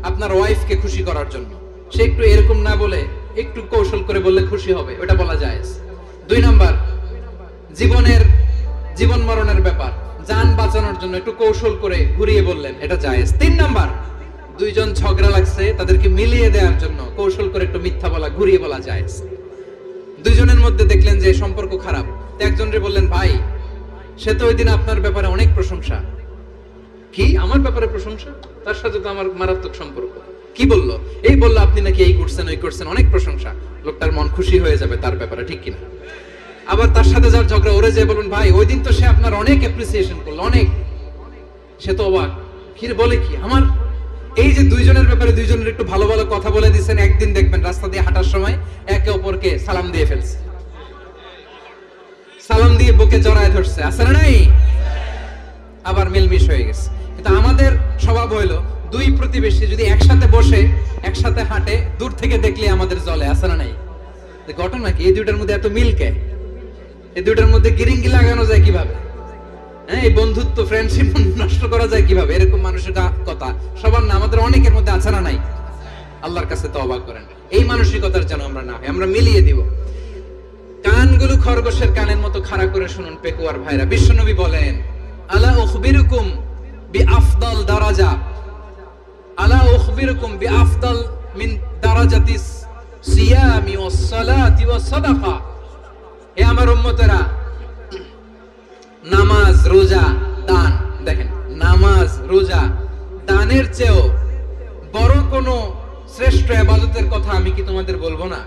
আপনার ওয়াইফকে খুশি করার জন্য, সে একটু এরকম না বলে একটু কৌশল করে বললে খুশি হবে, ওটা বলা যায়। 2 নাম্বার, জীবন মরণের ব্যাপার, জান বাঁচানোর জন্য একটু কৌশল করে ঘুরিয়ে বললেন, এটা জায়েজ। 3 নাম্বার, দুইজন ঝগড়া লাগছে, তাদেরকে মিলিয়ে দেওয়ার জন্য কৌশল করে একটু মিথ্যা বলা, ঘুরিয়ে বলা জায়েজ। দুইজনের মধ্যে দেখলেন যে সম্পর্ক খারাপ, তো একজনরে বললেন, ভাই সে তো ওই দিন আপনার ব্যাপারে অনেক প্রশংসা। কি? আমার ব্যাপারে প্রশংসা? তার সাথে তো আমার মারাত্মক সম্পর্ক। কি বললো? এই বললো আপনি নাকি এই করছেন, ওই করছেন, অনেক প্রশংসা। লোকটার মন খুশি হয়ে যাবে তার ব্যাপারে, ঠিক কিনা? আবার তার সাথে যার ঝগড়া, ওরে যে বলুন, ভাই ওই দিন তো সে আপনার অনেক অ্যাপ্রিসিয়েশন করলো, অনেক। সে তো অবাক, কি বলে কি আমার? এই যে দুইজনের ব্যাপারে দুইজনের একটু ভালো ভালো কথা বলে দিচ্ছেন, একদিন দেখবেন রাস্তা দিয়ে হাঁটার সময় একে অপরকে সালাম দিয়ে ফেলছে, সালাম দিয়ে বুকে জড়ায় ধরছে, আছে না নাই? আবার মিলমিশ হয়ে গেছে। কিন্তু আমাদের স্বভাব হইলো, দুই প্রতিবেশী যদি একসাথে বসে একসাথে হাঁটে, দূর থেকে দেখলে আমাদের জলে, আছে না নাই? ঘটনা কি? এই দুইটার মধ্যে এত মিল কে? এই দুইটার মধ্যে গিরিঙ্গি লাগানো যায় কিভাবে? হ্যাঁ, এই বন্ধুত্ব, ফ্রেন্ডশিপ নষ্ট করা যায় কিভাবে? এরকম মানুষের কথা সবার না, আমাদের অনেকের মধ্যে আছে না নাই? আল্লাহর কাছে তওবা করেন, এই মানসিকতার যেন আমরা না হয়, আমরা মিলিয়ে দিব। কানগুলো খরগোশের কানের মতো খাড়া করে শুনুন পেকুয়ার ভাইরা। বিশ্বনবী বলেন, আলা উখবিরুকুম বিআফদাল দারাজা, আলা উখবিরুকুম বিআফদাল মিন দারাজাতিস সিয়ামি ওয়াস সালাতি ওয়াস সাদাকা। হে আমার উম্মতেরা, নামাজ, রোজা, দান, দেখেন নামাজ, রোজা, দানের চেয়েও বড় কোন শ্রেষ্ঠ ইবাদতের কথা আমি কি তোমাদের বলবো না?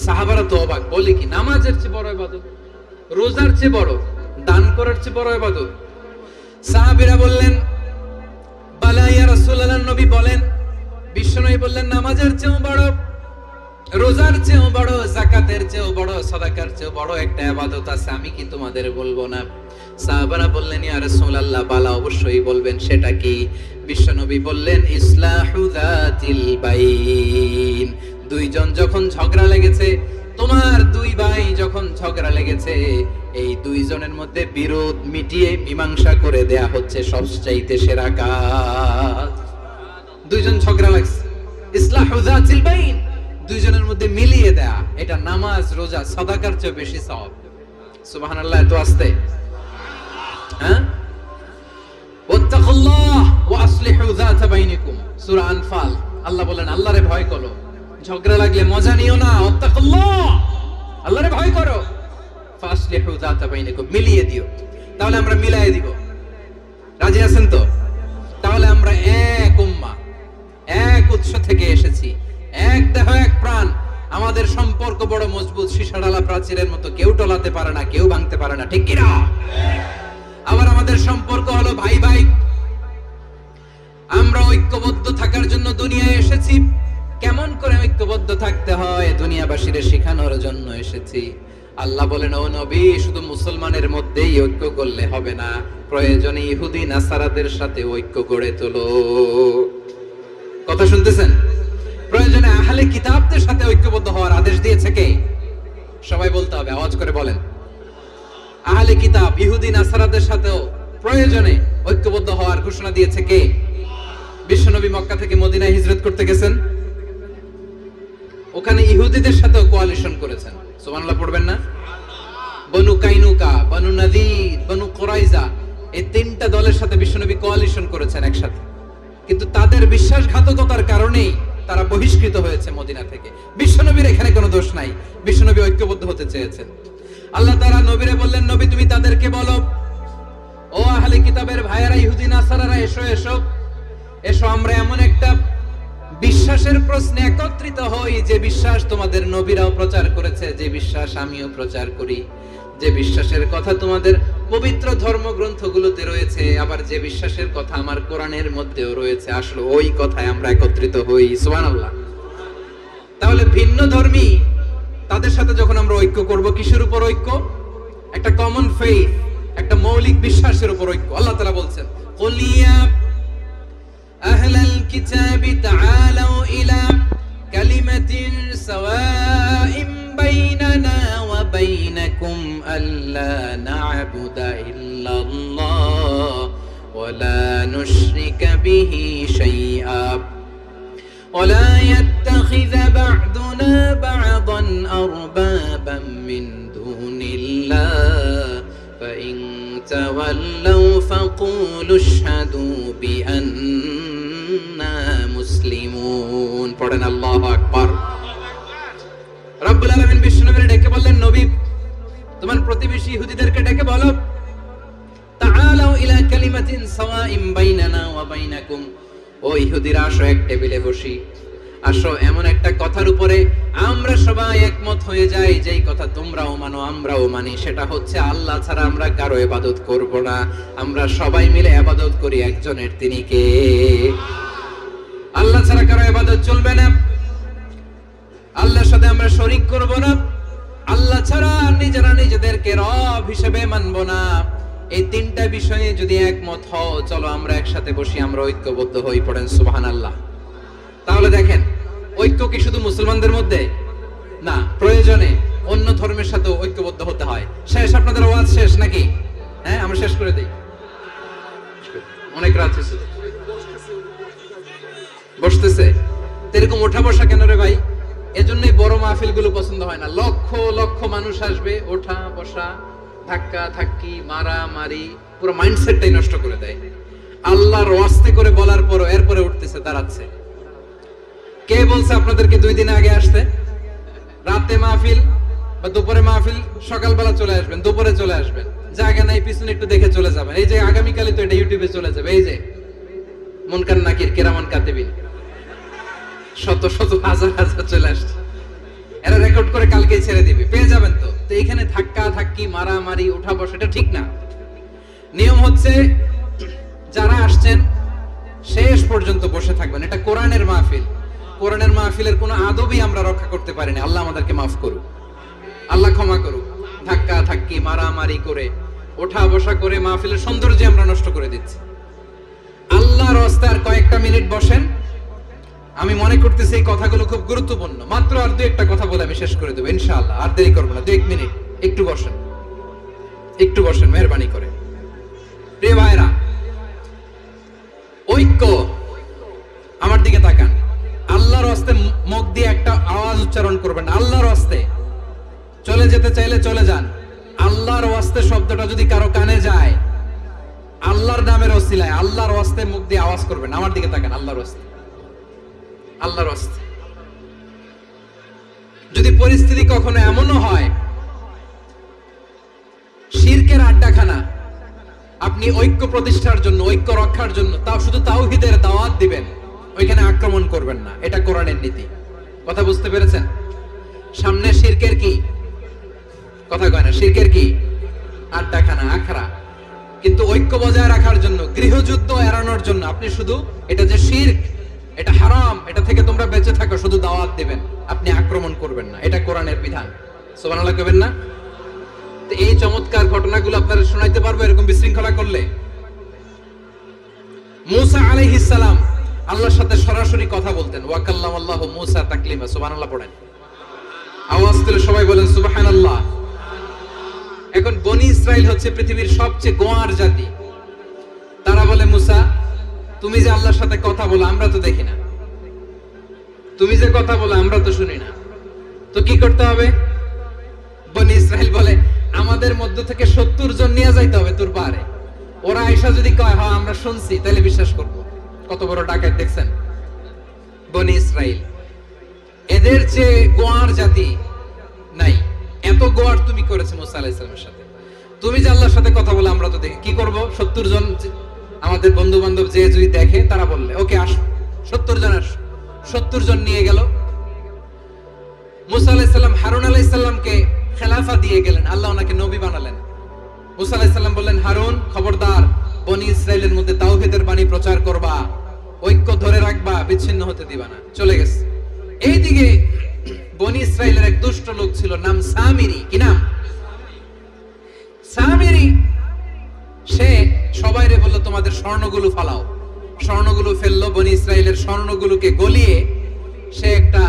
সাহাবারা তো অবাক, বলে কি নামাজের চেয়ে বড় ইবাদত, রোজার চেয়ে বড়, দান করার চেয়ে বড় ইবাদত? সাহাবীরা বললেন, বালা ইয়া রাসূলুল্লাহ। নবী বলেন, বিশ্বনবী বললেন, নামাজের চেয়েও বড়, রোজার চেয়েও বড়, যাকাতের চেয়েও বড়, সাদাকার চেয়েও বড় একটা ইবাদত আছে, আমি কি তোমাদের বলবো না? সাহাবারা বললেন, ইয়া রাসূলুল্লাহ, বালা, অবশ্যই বলবেন, সেটা কি? বিশ্বনবী বললেন, ইসলাহু যাতিল বাইন। দুইজন যখন ঝগড়া লেগেছে, তোমার দুই ভাই যখন ঝগড়া লেগেছে, এই দুইজনের মধ্যে বিরোধ মিটিয়ে মীমাংসা করে দেয়া হচ্ছে সবচাইতে সেরা কাজ। দুইজন ঝগড়া লাগছে, ইসলাহু যাতিল বাইন, দুইজনের মধ্যে মিলিয়ে দেয়া, এটা নামাজ রোজা সাদাকার চেয়ে বেশি সওয়াব। সুবহানাল্লাহ। এত আস্তে, হ্যাঁ? ওয়াত্তাকুল্লাহ ওয়া আসলিহু যাতা বাইনিকুম, সূরা আনফাল। আল্লাহ বলেন আল্লাহরে ভয় করো, ঝগড়া লাগলে মজা নিও না, ওয়াত্তাকুল্লাহ, আল্লাহরে ভয় করো, ফাসলিহু যাতা বাইনিকুম, মিলিয়ে দিও। তাহলে আমরা মিলায়ে দিব, রাজি আছেন তো? তাহলে আমরা এক উম্মাহ, এক উৎস থেকে এসেছি, এক দেহ এক প্রাণ, আমাদের সম্পর্ক বড় মজবুত, সীসাডালা প্রাচীরের মতো, কেউ টলাতে পারে না, কেউ ভাঙতে পারে না, ঠিক কি না? আবার আমাদের সম্পর্ক হলো ভাই ভাই। আমরা ঐক্যবদ্ধ থাকার জন্য দুনিয়ায় এসেছি। কেমন করে ঐক্যবদ্ধ থাকতে হয় দুনিয়াবাসীরে শেখানোর জন্য এসেছি। আল্লাহ বলেন, ও নবী, শুধু মুসলমানের মধ্যেই ঐক্য করলে হবে না, প্রয়োজনে ইহুদি নাসারাদের সাথে ঐক্য গড়ে তোলো। কথা শুনতেছেন? প্রয়োজনে আহলে কিতাবদের সাথে ঐক্যবদ্ধ হওয়ার আদেশ দিয়েছে কে? সবাই বলতে হবে, আওয়াজ করে বলেন। আহলে কিতাব ইহুদি নাসারাদের সাথেও প্রয়োজনে ঐক্যবদ্ধ হওয়ার ঘোষণা দিয়েছে কে? বিশ্বনবী মক্কা থেকে মদিনায় হিজরত করতে গেছেন, ওখানে ইহুদিদের সাথেও কোয়ালিশন করেছেন। সুবহানাল্লাহ পড়বেন না? বনু কাইনুকা, বনু নাযীর, বনু কুরাইজা, এই তিনটা দলের সাথে বিশ্বনবী কোয়ালিশন করেছেন একসাথে। কিন্তু তাদের বিশ্বাসঘাতকতার কারণেই তারা বহিষ্কৃত হয়েছে মদিনা থেকে। বিশ্বনবীর এখানে কোনো দোষ নাই, বিশ্বনবী ঐক্যবদ্ধ হতে চেয়েছেন। আল্লাহ তাআলা নবীরে বললেন, নবী তুমি তাদেরকে বলো, ও আহলে কিতাবের ভাইয়েরা, ইহুদি নাসারারা, এসো এসো এসো, আমরা এমন একটা বিশ্বাসের প্রশ্নে একত্রিত হই যে বিশ্বাস তোমাদের নবীরাও প্রচার করেছে, যে বিশ্বাস আমিও প্রচার করি, যে বিশ্বাসের কথা তোমাদের পবিত্র ধর্মগ্রন্থগুলোতে রয়েছে, আবার যে বিশ্বাসের কথা আমার কোরআনের মধ্যেও রয়েছে, আসলে ওই কথায় আমরা একত্রিত হই। সুবহানাল্লাহ। তাহলে ভিন্ন ধর্মী তাদের সাথে যখন আমরা ঐক্য করব, কিসের উপর ঐক্য? একটা কমন ফেইথ, একটা মৌলিক বিশ্বাসের উপর ঐক্য। আল্লাহ তাআলা বলছেন, কুলিয়া আহলাল কিতাবি তাআলাউ ইলা কালিমাতিন সাওয়াইম বাইনানা ওয়া বাইনাকুম আল্লা না'বুদা ইল্লাল্লাহ ওয়া লা নুশরিকা বিহি শাইআ ওয়া লা ইয়াত্তাখিযা বা'দুনা বা'দান আরবাবাম মিন দুনিল্লাহ ফাইন তাওয়াল্লাউ ফাকুলু আশহাদু বিআন্না মুসলিমুন। পড়েন আল্লাহু আকবার। রব্বুল আলামিন বিশ্বনবীকে ডেকে বললেন, নবী তোমার প্রতিবেশী ইহুদিদেরকে ডেকে বলো, তাআলাউ ইলা কালিমাতিন সাওয়াইম বাইনানা ওয়া বাইনাকুম, ও ইহুদিরা আসো, এক টেবিলে বসি, আসো এমন একটা কথার উপরে আমরা সবাই একমত হয়ে যাই, যেই কথা তোমরাও মানো আমরাও মানি, সেটা হচ্ছে আল্লাহ ছাড়া আমরা কারো ইবাদত করব না, আমরা সবাই মিলে ইবাদত করি একজনের, তিনি কে? আল্লাহ ছাড়া কারো ইবাদত চলবে না, আল্লাহর সাথে আমরা শরীক করব না, আল্লাহ ছাড়া নিজেরা নিজেদেরকে রব হিসেবে মানব না। এই তিনটা বিষয়ে যদি একমত হও, চলো আমরা একসাথে বসি, আমরা ঐক্যবদ্ধ হই। পড়েন সুবহানাল্লাহ। তাহলে দেখেন, ঐক্য কি শুধু মুসলমানদের মধ্যে না, প্রয়োজনে অন্য ধর্মের সাথে ঐক্যবদ্ধ হতে হয়। শেষ, আপনাদের ওয়াজ শেষ নাকি? হ্যাঁ, আমরা শেষ করে দেই, অনেক রাত হয়েছে। বসতেছে এরকম ওঠা বসা কেন রে ভাই? এজন্যই বড় মাহফিল গুলো পছন্দ হয় না। লক্ষ লক্ষ মানুষ আসবে, ওঠা বসা, ধাক্কা ধাক্কি, মারা মারি, পুরো মাইন্ডসেটটাই নষ্ট করে দেয়। আল্লাহর ওয়াস্তে করে বলার পরও এরপরে উঠতেছে, দাঁড়াচ্ছে। কে বলছে আপনাদেরকে 2 দিন আগে আসতে? রাতে মাহফিল বা দুপুরে মাহফিল, সকালবেলা চলে আসবেন, দুপুরে চলে আসবেন, জায়গা নাই পিছনে একটু দেখে চলে যাবেন। এই যে আগামীকালে তো এটা ইউটিউবে চলে যাবে, এই যে মুনকার নাকির কিরামান কাতিবিন, শত শত হাজার হাজার চলে আসছে, এরা রেকর্ড করে কালকেই ছেড়ে দিবে, পেয়ে যাবেন। তো এইখানে ধাক্কা ধাক্কি, মারামারি, উঠা বসা, এটা ঠিক না। নিয়ম হচ্ছে যারা আসছেন শেষ পর্যন্ত বসে থাকবেন। এটা কোরআনের মাহফিল, কোরআনের মাহফিলের কোনো আদবই আমরা রক্ষা করতে পারিনি। আল্লাহ আমাদেরকে মাফ করুক, আল্লাহ ক্ষমা করুক। ধাক্কা ধাক্কি, মারামারি করে, ওঠা বসা করে মাহফিলের সৌন্দর্য আমরা নষ্ট করে দিচ্ছি। আল্লাহর রাস্তায় আর কয়েকটা মিনিট বসেন। আমি মনে করতেছি এই কথাগুলো খুব গুরুত্বপূর্ণ। মাত্র আর 2-1টা কথা বলে আমি শেষ করে দেবো ইনশাআল্লাহ, আর দেরি করবো না। 2-1 মিনিট একটু বসেন, একটু বসেন মেহরবানি করে। প্রিয় ভাইরা, ঐক্য, আমার দিকে উচ্চারণ করবেন না, আল্লাহর ওয়াস্তে। চলে যেতে চাইলে চলে যান, আল্লাহর ওয়াস্তে শব্দটা যদি কারো কানে যায়, আল্লাহর নামের ওসিলায় আল্লাহর ওয়াস্তে মুখ দিয়ে আওয়াজ করবেন। আমার দিকে তাকান, আল্লাহর ওয়াস্তে, আল্লাহর ওয়াস্তে। যদি পরিস্থিতি কখনো এমনও হয় শিরকের আড্ডাখানা, আপনি ঐক্য প্রতিষ্ঠার জন্য, ঐক্য রক্ষার জন্য তাও শুধু তাওহীদের দাওয়াত দিবেন, ওইখানে আক্রমণ করবেন না। এটা কোরআনের নীতি। কথা বুঝতে পেরেছেন? সামনে শিরকের কি কথা কয় না, শিরকের কি আড্ডাখানা, আখড়া। কিন্তু ঐক্য বজায় রাখার জন্য, গৃহযুদ্ধ এড়ানোর জন্য আপনি শুধু এটা যে শিরক, এটা হারাম, এটা থেকে তোমরা বেঁচে থাকো, শুধু দাওয়াত দিবেন, আপনি আক্রমণ করবেন না। এটা কোরআনের বিধান। সুবহানাল্লাহ কইবেন না? তো এই চমৎকার ঘটনাগুলো আপনারা শোনাইতে পারবো এরকম বিশৃঙ্খলা করলে। মূসা আলাইহিস সালাম আল্লাহর সাথে সরাসরি কথা বলতেন। ওয়া কাল্লামাল্লাহু মূসা তাকলিমা। সুবহানাল্লাহ পড়েন, আওয়াজ তুলে সবাই বলেন সুবহানাল্লাহ। এখন বনি ইসরাইল হচ্ছে পৃথিবীর সবচেয়ে গোয়ার জাতি। তারা বলে, মূসা তুমি যে আল্লাহর সাথে কথা বলো আমরা তো দেখি না, তুমি যে কথা বলো আমরা তো শুনি না, তো কি করতে হবে? বনি ইসরাইল বলে, আমাদের মধ্য থেকে 70 জন নিয়ে যাইতে হবে তোর পারে। ওরা আয়েশা যদি কয় হ্যাঁ আমরা শুনছি, তাহলে বিশ্বাস করব। কত বড় ডাকাত দেখছেন বনি ইসরাইল। এদের যে গোয়ার জাতি নাই, এত গোয়ার তুমি করেছো মুসা আলাইহিস সালামের সাথে। তুমি যে আল্লাহর সাথে কথা বলে আমরা তো দেখি, কি করব? 70 জন আমাদের বন্ধু বান্ধব যে যদি দেখে, তারা বললে ওকে আসো, 70 জন আসো। 70 জন নিয়ে গেল। মুসা আলাইহিস সালাম হারুন আলাইহিস সালামকে খেলাফা দিয়ে গেলেন, আল্লাহ ওনাকে নবী বানালেন। মুসা আলাইহিস সালাম বললেন, হারুন খবরদার, বনি ইসরাইলের মধ্যে তাওহীদের বাণী প্রচার করবা, ঐক্য ধরে রাখবা, বিচ্ছিন্ন হতে দিবা না। চলে গেছে। এইদিকে বনি ইসরাইলের এক দুষ্ট লোক ছিল, নাম সামিরি। কি নাম? সামিরি। সে সবাইরে বলল তোমাদের স্বর্ণগুলো ফালাও। স্বর্ণগুলো ফেললো। বনি ইসরাইলের স্বর্ণগুলোকে গলিয়ে সে একটা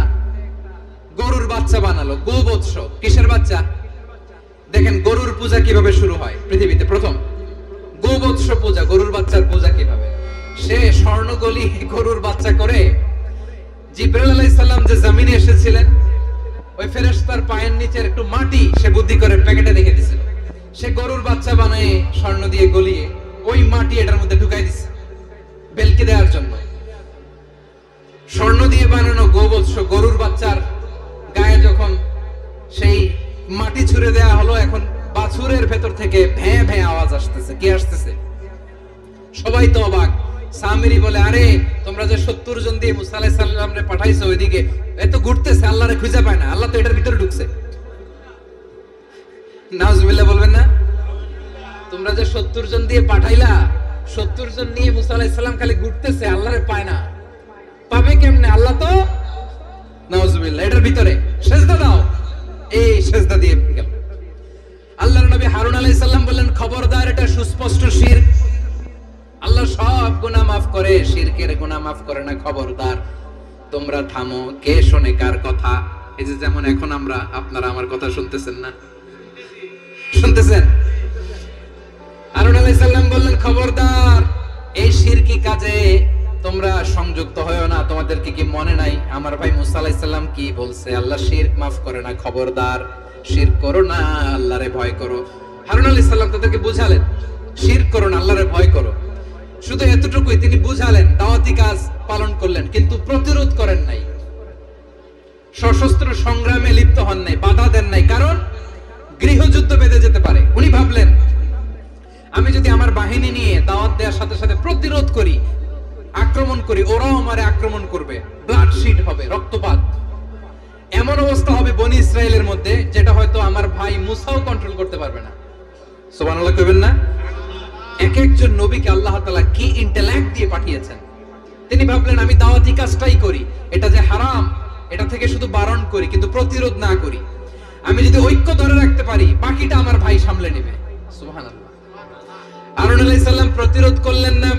গরুর বাচ্চা বানালো। গোবৎস। কিসের বাচ্চা? দেখেন গরুর পূজা কিভাবে শুরু হয় পৃথিবীতে প্রথম। গোবৎস পূজা, গরুর বাচ্চার পূজা কিভাবে। সে স্বর্ণ গলি গরুর বাচ্চা করে, জিবরাইল আলাইহিস সালাম যে জমিনে এসেছিলেন, ওই ফেরেশতার পায়ের নিচের একটু মাটি সে বুদ্ধি করে প্যাকেটে রেখে দিয়েছিল। সে গরুর বাচ্চা বানায় স্বর্ণ দিয়ে গলিয়ে ওই মাটি এটার মধ্যে ঢুকাই দিছে বেলকি দেওয়ার জন্য। স্বর্ণ দিয়ে বানানো গোবৎস গরুর বাচ্চার গায়ে যখন সেই মাটি ছুঁড়ে দেয়া হলো, এখন বাছুরের ভেতর থেকে ভ্যাঁ ভ্যাঁ আওয়াজ আসতেছে। কি আসতেছে? সবাই তো অবাক। সামিরি বলে, আরে তোমরা যে 70 জন দিয়ে মুসা আলাইহিস সালামরে পাঠাইছো, ওইদিকে এত ঘুরতেছে, আল্লাহরে খুঁজে পায় না, আল্লাহ তো এটার ভিতরে ঢুকছে। নাউজুবিল্লাহ বলবেন না? তোমরা যে 70 জন দিয়ে পাঠাইলা, 70 জন নিয়ে মুসা আলাইহিস সালাম খালি ঘুরতেছে, আল্লাহরে পায় না। পাবে কেমনে? আল্লাহ তো নাউজুবিল্লাহ এটার ভিতরে। সেজদা দাও। এই সেজদা দিয়ে গেল। আল্লাহর নবী হারুন আলাইহিস সালাম বললেন, খবরদার, এটা সুস্পষ্ট শিরক। আল্লাহ সব গুনাহ মাফ করে, শিরকের গুনাহ মাফ করে না। খবরদার, তোমরা থামো। কে শোনে কার কথা? এই যে যেমন এখন আমরা, আপনারা আমার কথা শুনতেছেন না? শুনতেছেন? হারুন আলাইহিস সালাম বললেন, খবরদার, এই শিরকি কাজে তোমরা সংযুক্ত হয়ো না। তোমাদেরকে কি মনে নাই আমার ভাই মুসা আলাইহিস সালাম কি বলছে? আল্লাহ শিরক মাফ করে না। খবরদার, শিরক করো না, আল্লাহরে ভয় করো। হারুন আলাইহিস সালাম তাদেরকে বুঝালেন, শিরক করো না, আল্লাহরে ভয় করো। শুধু এতটুকুই তিনি বুঝালেন, দাওয়াতি কাজ পালন করলেন, কিন্তু প্রতিরোধ করেন নাই, সশস্ত্র সংগ্রামে লিপ্ত হন নাই, বাধা দেন নাই। কারণ গৃহযুদ্ধ বেঁধে যেতে পারে। উনি ভাবলেন, আমি যদি আমার বাহিনী নিয়ে দাওয়াত দেওয়ার সাথে সাথে প্রতিরোধ করি, আক্রমণ করি, ওরাও আমারে আক্রমণ করবে, ব্লাডশিট হবে, রক্তপাত। এমন অবস্থা হবে বনি ইসরাইলের মধ্যে, যেটা হয়তো আমার ভাই মুসাও কন্ট্রোল করতে পারবে না। সুবহানাল্লাহ কইবেন না? এক একজন নবীকে আল্লাহ তাআলা কি ইন্টেলেক্ট দিয়ে পাঠিয়েছেন। তিনি ভাবলেন, আমি দাওয়াতি কাজটাই করি, এটা যে হারাম এটা থেকে শুধু বারণ করি, কিন্তু প্রতিরোধ না করি। আমি যদি ঐক্য ধরে রাখতে পারি, বাকিটা আমার ভাই সামলে নেবে। সুবহানাল্লাহ। হারুন আলাইহিস সালাম প্রতিরোধ করলেন না।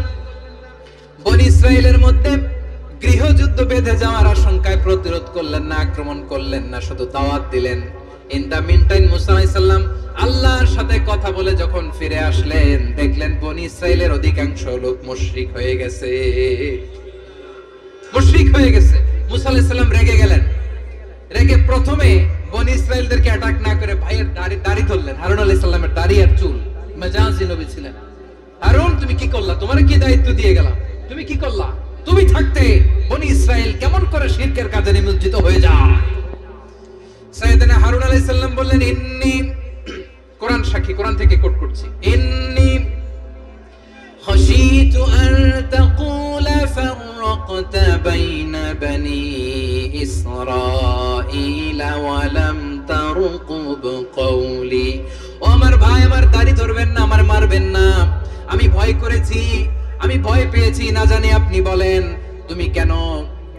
বনি ইসরাইলের মধ্যে গৃহযুদ্ধ বেঁধে যাওয়ার আশঙ্কায় প্রতিরোধ করলেন না, আক্রমণ করলেন না, শুধু দাওয়াত দিলেন। ইন দা মিন টাইম মুসা আলাইহিস সালাম আল্লাহর সাথে কথা বলে যখন ফিরে আসলেন, দেখলেন বনি ইসরাইলের অধিকাংশ লোক মুশরিক হয়ে গেছে। মুশরিক হয়ে গেছে। মুসা আলাইহিস সালাম রেগে গেলেন। রেগে প্রথমে বনি ইসরায়েলদেরকে অ্যাটাক না করে ভাইয়ের দাড়ি ধরলেন। হারুন আলাইহিস সালামের দাড়ি আর চুল, মেজাজি নবী ছিলেন। হারুন তুমি কি করলা? তোমার কি দায়িত্ব দিয়ে গেলাম, তুমি কি করলা? তুমি থাকতে বনি ইসরায়েল কেমন করে শিরকের কাজে নিমজ্জিত হয়ে যায়? সাইয়েদনা হারুন আলাইহিস সালাম বললেন, ইন্নী, কোরআন সাক্ষী, কোরআন থেকে কোট করছি, ইন্নী خشيت أن تقول فرقت بين بني إسرائيل ولم ترقب قولي। ও আমার ভাই, আমার দাড়ি ধরবেন না, আমার মারবেন না। আমি ভয় করেছি, আমি ভয় পেয়েছি, না জানি আপনি বলেন তুমি কেন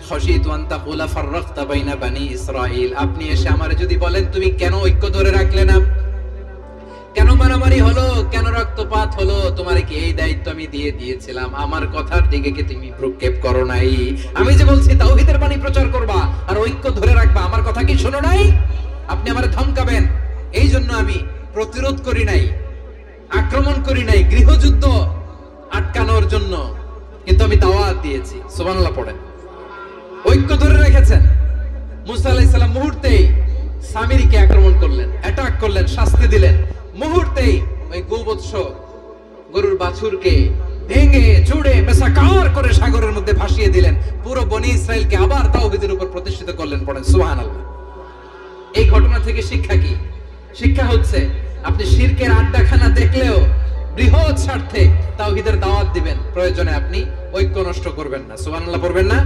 খশিতু আন তাকুলা ফাররাকতা বাইনা বানি ইসরাইল, আপনি এসে আমারে যদি বলেন তুমি কেন ঐক্য ধরে রাখলে না, কেন মারামারি হলো, কেন রক্তপাত হলো, তোমার কি এই দায়িত্ব আমি দিয়ে দিয়েছিলাম? আমার কথার দিকে কি তুমি ভ্রুক্ষেপ করো নাই? আমি যে বলছি তাওহীদের বাণী প্রচার করবা আর ঐক্য ধরে রাখবা, আমার কথা কি শোনো নাই? আপনি আমারে ধমকাবেন, এই জন্য আমি প্রতিরোধ করি নাই, আক্রমণ করি নাই, গৃহযুদ্ধ আটকানোর জন্য, কিন্তু আমি দাওয়াত দিয়েছি। সুবহানাল্লাহ পড়েন। ঐক্য ধরে রেখেছেন। মুসা আলাইহিস সালাম মুহূর্তেই সামিরীকে আক্রমণ করলেন, অ্যাটাক করলেন, শাস্তি দিলেন। মুহূর্তেই ওই গোবৎস গরুর বাছুরকে ভেঙে চুড়ে মেসাকার করে সাগরের মধ্যে ভাসিয়ে দিলেন। পুরো বনি ইসরায়েলকে আবার তাওহীদের উপর প্রতিষ্ঠিত করলেন। পড়েন সুবহানাল্লাহ। এই ঘটনা থেকে শিক্ষা কি? শিক্ষা হচ্ছে আপনি শিরকের আড্ডাখানা দেখলেও বৃহৎ স্বার্থে তাওহীদের দাওয়াত দিবেন, প্রয়োজনে আপনি ঐক্য নষ্ট করবেন না। সুবহানাল্লাহ পড়বেন না?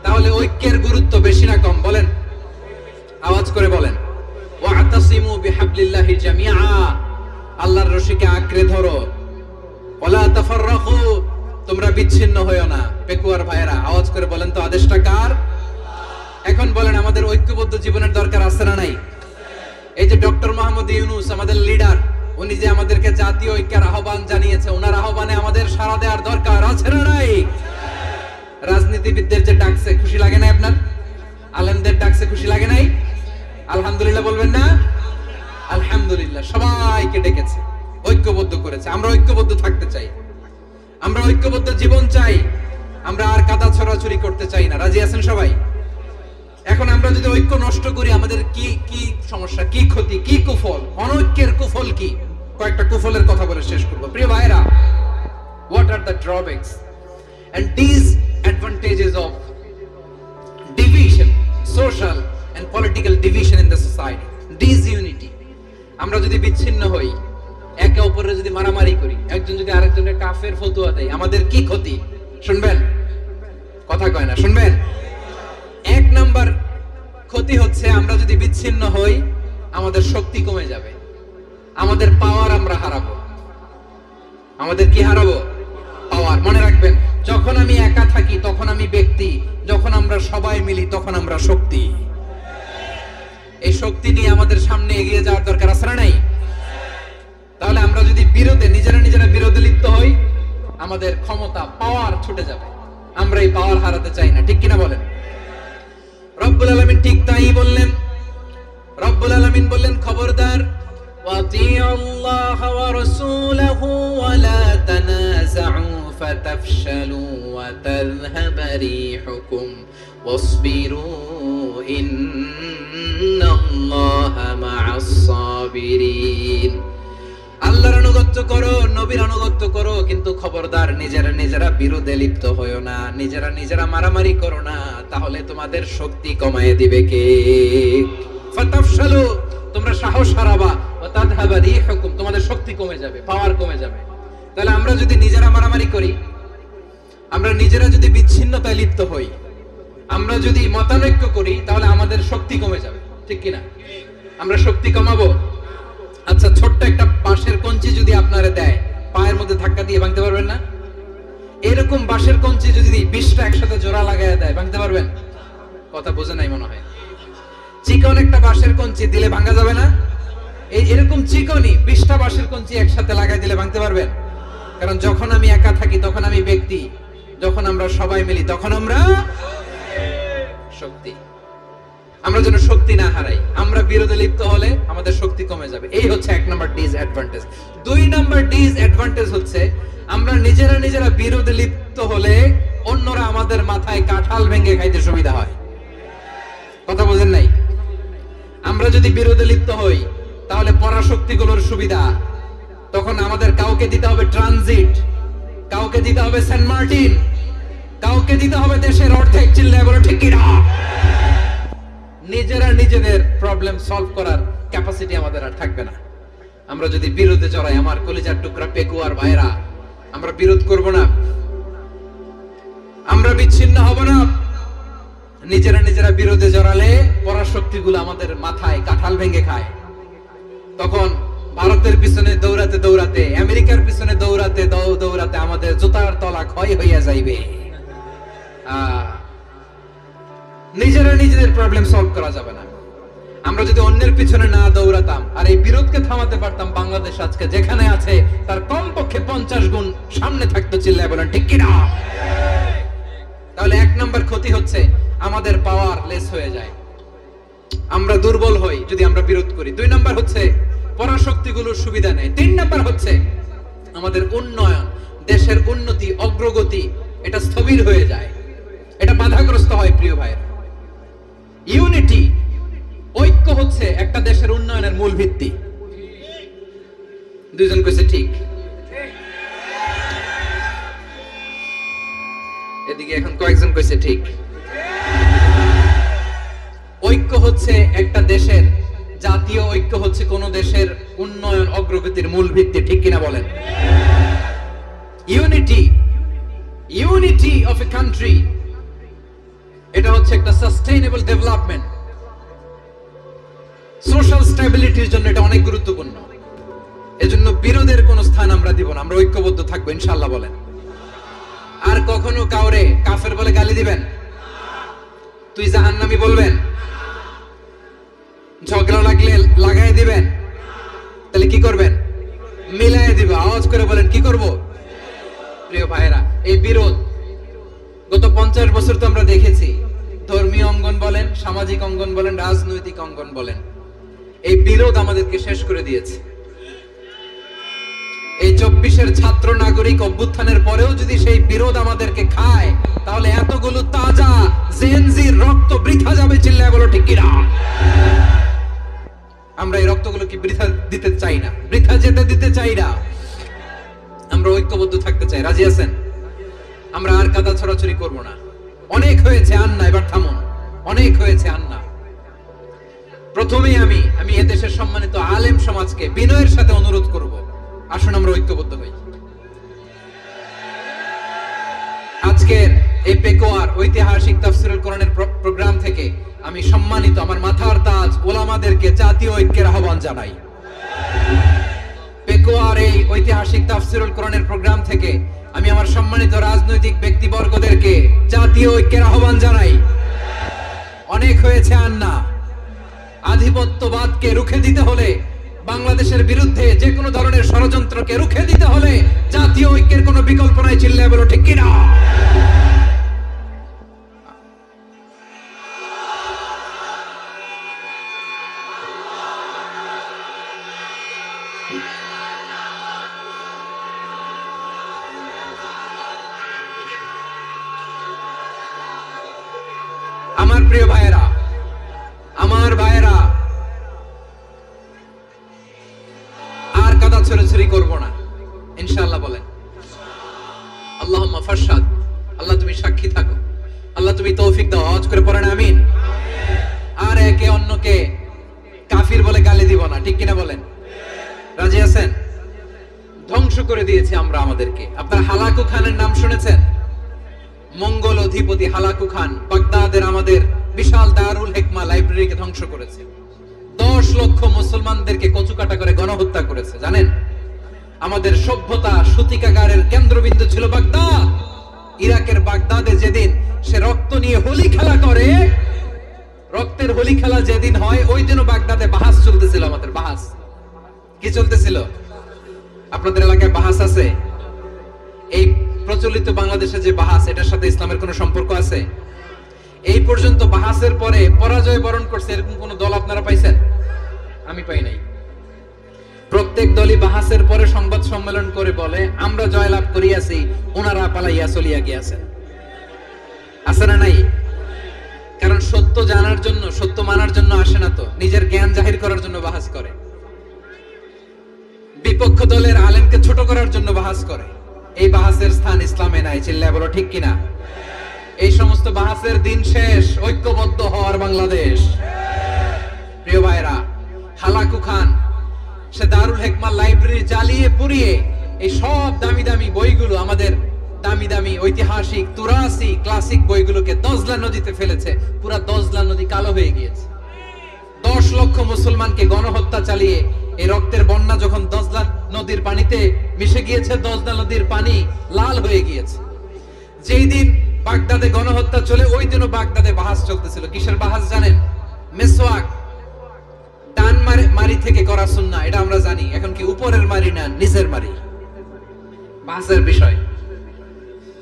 তাহলে ঐক্যের গুরুত্ব বেশি না কম? বলেন, আওয়াজ করে বলেন। ওয়াতাসিমু বিহাবলিল্লাহি জামিআ, আল্লাহর রশিকে আঁকড়ে ধরো। ওয়ালা তাফাররাকু, তোমরা বিচ্ছিন্ন হয়ো না। পেকুয়ার ভাইরা আওয়াজ করে বলেন তো, আদেশটা কার? এখন বলেন, আমাদের ঐক্যবদ্ধ জীবনের দরকার আছে না নাই? এই যে ডক্টর মোহাম্মদ ইউনূস আমাদের লিডার, উনি যে আমাদেরকে জাতীয় ঐক্যের আহ্বান জানিয়েছে, ওনার আহ্বানে আমাদের সাড়া দেওয়ার দরকার আছে না নাই? রাজনীতিবিদদের যে ডাকছে, খুশি লাগে না আপনার? আলেমদের ডাকছে, খুশি লাগে নাই? আলহামদুলিল্লাহ বলবেন না? আলহামদুলিল্লাহ, সবাইকে ডেকেছে, ঐক্যবদ্ধ করেছে। আমরা ঐক্যবদ্ধ থাকতে চাই, আমরা ঐক্যবদ্ধ জীবন চাই, আমরা আর কাদা ছড়াছড়ি করতে চাই না। রাজি আছেন সবাই? এখন আমরা যদি ঐক্য নষ্ট করি, আমাদের কি কি সমস্যা, কি ক্ষতি, কি কুফল? অনৈক্যের কুফল কি? কয়েকটা কুফলের কথা বলে শেষ করব। প্রিয় ভাইরা, what are the drawbacks and disadvantages of division, social and political division in the society? Disunity, আমরা যদি বিচ্ছিন্ন হই, একে অপরের যদি মারামারি করি, একজন যদি আরেকজনের কাফের ফতোয়া দেয়, আমাদের কি ক্ষতি? শুনবেন? কথা কয় না, শুনবেন? এক নাম্বার ক্ষতি হচ্ছে, আমরা যদি বিচ্ছিন্ন হই, আমাদের শক্তি কমে যাবে, আমাদের পাওয়ার আমরা হারাবো। আমাদের কি হারাবো? পাওয়ার। মনে রাখবেন, যখন আমি একা থাকি তখন আমি ব্যক্তি, যখন আমরা সবাই মিলি তখন আমরা শক্তি। এই শক্তি নিয়ে আমাদের সামনে এগিয়ে যাওয়ার দরকার আছে না নাই? তাহলে আমরা যদি নিজেরা বিরোধে লিপ্ত হই, আমাদের ক্ষমতা, পাওয়ার ছুটে যাবে। আমরা এই পাওয়ার হারাতে চাই না, ঠিক কিনা বলেন? রব্বুল আলামিন ঠিক তাই বললেন। রব্বুল আলামিন বললেন, খবরদার, ওয়াতিউল্লাহ ওয়া রাসূলাহু ওয়া লা তানাযাউ ফাতাফশালু ওয়া তাযহাবা রিহুকুম ওয়াসবিরু ইন্নাল্লাহা মা'আস সাবিরিন। আল্লাহর আনুগত্য করো, নবীর আনুগত্য করো, কিন্তু খবরদার নিজেরা বিরোধে লিপ্ত হয়ো না, নিজেরা মারামারি করো না, তাহলে তোমাদের শক্তি কমায় দিবে কে? ফাতাফশালু, তোমরা সাহস হারাবা, ওয়া তাযহাবা রিহুকুম, তোমাদের শক্তি কমে যাবে, পাওয়ার কমে যাবে। তাহলে আমরা যদি নিজেরা মারামারি করি, আমরা নিজেরা যদি বিচ্ছিন্নতায় লিপ্ত হই, আমরা যদি মতানৈক্য করি, তাহলে আমাদের শক্তি কমে যাবে, ঠিক কিনা? আমরা শক্তি কমাবো। আচ্ছা, ছোট্ট একটা বাঁশের কঞ্চি যদি আপনারা দেয়, পায়ের মধ্যে ধাক্কা দিয়ে ভাঙতে পারবেন না? এরকম বাঁশের কঞ্চি যদি 20টা একসাথে জোড়া লাগায় দেয়, ভাঙতে পারবেন? কথা বোঝে নাই মনে হয়। চিকন একটা বাঁশের কঞ্চি দিলে ভাঙা যাবে না? এরকম চিকনই 20টা বাঁশের কঞ্চি একসাথে লাগাই দিলে ভাঙতে পারবেন? কারণ যখন আমি একা থাকি তখন আমি ব্যক্তি, যখন আমরা সবাই মিলি তখন আমরা শক্তি। আমরা যেন শক্তি না হারাই, আমরা বিরোধে লিপ্ত হলে আমাদের শক্তি কমে যাবে। এই হচ্ছে 1 নাম্বার ডিসঅ্যাডভান্টেজ। 2 নাম্বার ডিসঅ্যাডভান্টেজ হচ্ছে, আমরা নিজেরা বিরোধে লিপ্ত হলে অন্যরা আমাদের মাথায় কাঁঠাল ভেঙে খাইতে সুবিধা হয়। কথা বোঝেন নাই? আমরা যদি বিরোধে লিপ্ত হই তাহলে পরাশক্তিগুলোর সুবিধা, তখন আমাদের কাউকে দিতে হবে ট্রানজিট, কাউকে দিতে হবে সেন্ট মার্টিন, কাউকে দিতে হবে দেশের অর্ধেক। চিল্লায় বলো ঠিক কিনা? নিজেরা নিজেদের প্রবলেম সলভ করার ক্যাপাসিটি আমাদের আর থাকবে না। আমরা যদি বিরোধে জড়াই, আমার কলিজার টুকরা পেকুয়ার ভাইরা, আমরা বিরোধ করব না, আমরা বিচ্ছিন্ন হব না। নিজেরা নিজেরা বিরোধে জড়ালে পরাশক্তিগুলো আমাদের মাথায় কাঁঠাল ভেঙে খায়। তখন ভারতের পিছনে দৌড়াতে দৌড়াতে, আমেরিকার পিছনে দৌড়াতে দৌড়াতে আমাদের জুতার তলা ক্ষয় হইয়া যাইবে। নিজেরা নিজেদের প্রবলেম সলভ করা যাবে না। আমরা যদি অন্যের পিছনে না দৌড়াতাম আর এই বিরোধকে থামাতে পারতাম, বাংলাদেশ আজকে যেখানে আছে তার কমপক্ষে 50 গুণ সামনে থাকতো। চিল্লায় বলেন ঠিক কিনা? তাহলে 1 নম্বর ক্ষতি হচ্ছে আমাদের পাওয়ার লেস হয়ে যায়, আমরা দুর্বল হই যদি আমরা বিরোধ করি। 2 নম্বর হচ্ছে পরাশক্তিগুলোর সুবিধা নেই। 3 নম্বর হচ্ছে আমাদের উন্নয়ন, দেশের উন্নতি, অগ্রগতি এটা স্থবির হয়ে যায়, এটা বাধাগ্রস্ত হয়। প্রিয় ভাইরা, ইউনিটি, ঐক্য হচ্ছে একটা দেশের উন্নয়নের মূল ভিত্তি। দুইজন কইছে ঠিক, এদিকে এখন কয়েকজন কইছে ঠিক। ঐক্য হচ্ছে একটা দেশের, জাতীয় ঐক্য হচ্ছে কোন দেশের উন্নয়ন অগ্রগতির মূল ভিত্তি। ঠিক কিনা বলেন? Unity, unity of a country, এটা হচ্ছে একটা সাস্টেইনেবল ডেভেলপমেন্ট, সোশ্যাল স্টেবিলিটির জন্য এটা অনেক গুরুত্বপূর্ণ। এজন্য বিরোধের কোন স্থান আমরা দিব না, আমরা ঐক্যবদ্ধ থাকবো ইনশাআল্লাহ। বলেন। আর কখনো কাউরে কাফের বলে গালি দিবেন, তুই জাহান্নামী বলবেন, ঝগড়া লাগলে লাগাই দিবেন, তাহলে কি করবেন? মিলাই দিব। আওয়াজ করে বলেন কি করব? প্রিয় ভাইরা, এই বিরোধ গত 50 বছর তো আমরা দেখেছি, ধর্মীয় অঙ্গন বলেন, সামাজিক অঙ্গন বলেন, রাজনৈতিক অঙ্গন বলেন, এই বিরোধ আমাদেরকে শেষ করে দিয়েছে। এই 24-এর ছাত্র নাগরিক অভ্যুত্থানের পরেও যদি সেই বিরোধ আমাদেরকে খায়, তাহলে এতগুলো তাজা জেনজির রক্ত বৃথা যাবে। চিল্লায় বলো ঠিক কিনা? আমরা এই রক্তগুলোকে বৃথা দিতে চাই না, বৃথা যেতে দিতে চাই না। আমরা ঐক্যবদ্ধ থাকতে চাই। রাজি আছেন? আমরা আর কাদা ছড়াছড়ি করব না। অনেক হয়েছে আন্না, এবার থামুন। অনেক হয়েছে আন্না। প্রথমেই আমি এদেশের সম্মানিত আলেম সমাজকে বিনয়ের সাথে অনুরোধ করব, আসুন আমরা ঐক্যবদ্ধ হই। আজকের এই পেকোয়ার ঐতিহাসিক তাফসীরুল কোরআনের প্রোগ্রাম থেকে আমি সম্মানিত আমার মাথার তাজ ওলামাদেরকে জাতীয় ঐক্যের আহ্বান জানাই। পেকোয়ার এই ঐতিহাসিক তাফসীরুল কোরআনের প্রোগ্রাম থেকে আমি আমার সম্মানিত রাজনৈতিক ব্যক্তিবর্গদেরকে জাতীয় ঐক্যের আহ্বান জানাই। অনেক হয়েছে আন্না। আধিপত্যবাদকে রুখে দিতে হলে, বাংলাদেশের বিরুদ্ধে যে কোনো ধরনের ষড়যন্ত্রকে রুখে দিতে হলে জাতীয় ঐক্যের কোনো বিকল্প নাই। চিল্লায় বলো ঠিক কিনা? আমার প্রিয় ভাইয়েরা, আমার ভাইয়েরা, আর কাদা ছড়াছড়ি করব না ইনশাআল্লাহ। বলেন আল্লাহুম্মা ফাশহাদ। আল্লাহ তুমি সাক্ষী থাকো, আল্লাহ তুমি তৌফিক দাও। আওয়াজ করে পড়েন আমিন। আর একে অন্যকে কাফির বলে গালি দিব না। ঠিক কিনা বলেন? রাজি আছেন? ধ্বংস করে দিয়েছি আমরা আমাদেরকে। আপনারা হালাকু খানের নাম শুনেছেন? মঙ্গল অধিপতি হালাকু খান বাগদাদের আমাদের বিশাল দারুল হিকমা লাইব্রেরিকে ধ্বংস করেছে। 10 লক্ষ মুসলমানদেরকে কচুকাটা করে গণহত্যা করেছে। জানেন, আমাদের সভ্যতা সূতিকাগারের কেন্দ্রবিন্দু ছিল বাগদাদ। ইরাকের বাগদাদে যেদিন সে রক্ত নিয়ে হোলি খেলা করে, রক্তের হোলি খেলা যেদিন হয়, ওই দিনও বাগদাদে বাহাস চলতেছিল। আমাদের বাহাস কি চলতেছিল? আপনাদের এলাকায় বাহাস আছে? এই প্রচলিত বাংলাদেশে যে বাহাস, এটার সাথে ইসলামের কোনো সম্পর্ক আছে? এই পর্যন্ত বাহাসের পরে পরাজয় বরণ করছে এরকম কোন দল আপনারা পাইছেন? আমি পাই নাই। প্রত্যেক দলই বাহাসের পরে সংবাদ সম্মেলন করে বলে আমরা জয়লাভ করিয়াছি, ওনারা পালাইয়া চলিয়া গিয়াছেন। আছে না নাই? কারণ সত্য জানার জন্য, সত্য মানার জন্য আসে না তো, নিজের জ্ঞান জাহির করার জন্য বাহাস করে, বিপক্ষ দলের আলেমকে ছোট করার জন্য বাহাস করে। এই বাহাসের স্থান ইসলামে নাই, চিল্লায় বলো ঠিক কিনা। এই সমস্ত বাহাসের দিন শেষ, ঐক্যবদ্ধ হওয়ার বাংলাদেশ। প্রিয় ভাইরা, হালাকু খান সে দারুল হেকমা লাইব্রেরি জ্বালিয়ে পুড়িয়ে এই সব দামি দামি বইগুলো, আমাদের দামি দামি ঐতিহাসিক তুরাসি ক্লাসিক বইগুলোকে দজলা নদীতে ফেলেছে। পুরা দজলা নদী কালো হয়ে গিয়েছে। 10 লক্ষ মুসলমানকে গণহত্যা চালিয়ে এই রক্তের বন্যা যখন দজলা নদীর পানিতে মিশে গিয়েছে, দজলা নদীর পানি লাল হয়ে গিয়েছে। যেই দিন বাগদাদে গণহত্যা চলে, ওই দিনও বাগদাদে বাহাস চলতেছিল। কিসের বাহাস জানেন? মেসওয়াক, ডান মারি থেকে করা সুন্নাহ, এটা আমরা জানি। এখন কি উপরের মারি না নিচের মারি? বাহাসের বিষয়।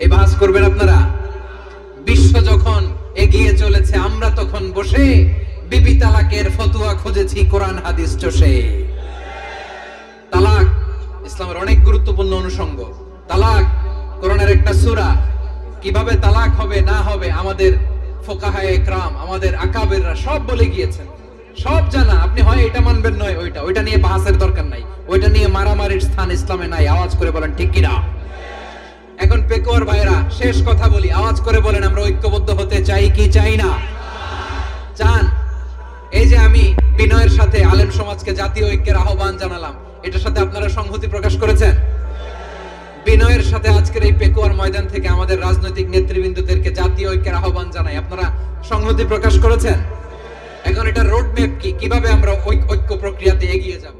এই বাহাস করবেন আপনারা। বিশ্ব যখন এগিয়ে চলেছে, আমরা তখন বসে বিবি তালাকের ফতোয়া খুঁজেছি কোরআন হাদিস চষে। তালাক ইসলামের অনেক গুরুত্বপূর্ণ অনুষঙ্গ। তালাক কোরআনের একটা সূরা। কিভাবে তালাক হবে না হবে আমাদের ফুকাহায়ে ইকরাম, আমাদের আকাবেররা সব বলে গিয়েছেন, সব জানা। আপনি হয় এটা মানবেন, নয় ওইটা নিয়ে বাহাসের দরকার নাই, ওইটা নিয়ে মারামারির স্থান ইসলামে নাই। আওয়াজ করে বলেন ঠিক কিনা। এখন পেকুয়ার ভাইরা, শেষ কথা বলি, আওয়াজ করে বলেন আমরা ঐক্যবদ্ধ হতে চাই কি চাই না? চান? এই যে আমি বিনয়ের সাথে আলেম সমাজকে জাতীয় ঐক্যের আহ্বান জানালাম, এটার সাথে আপনারা সংহতি প্রকাশ করেছেন? বিনয়ের সাথে আজকের এই পেকুয়ার ময়দান থেকে আমাদের রাজনৈতিক নেতৃবৃন্দদেরকে জাতীয় ঐক্যের আহ্বান জানাই, আপনারা সংহতি প্রকাশ করেছেন? এখন এটা রোড ম্যাপ কি, কিভাবে আমরা ঐক্য প্রক্রিয়াতে এগিয়ে যাব?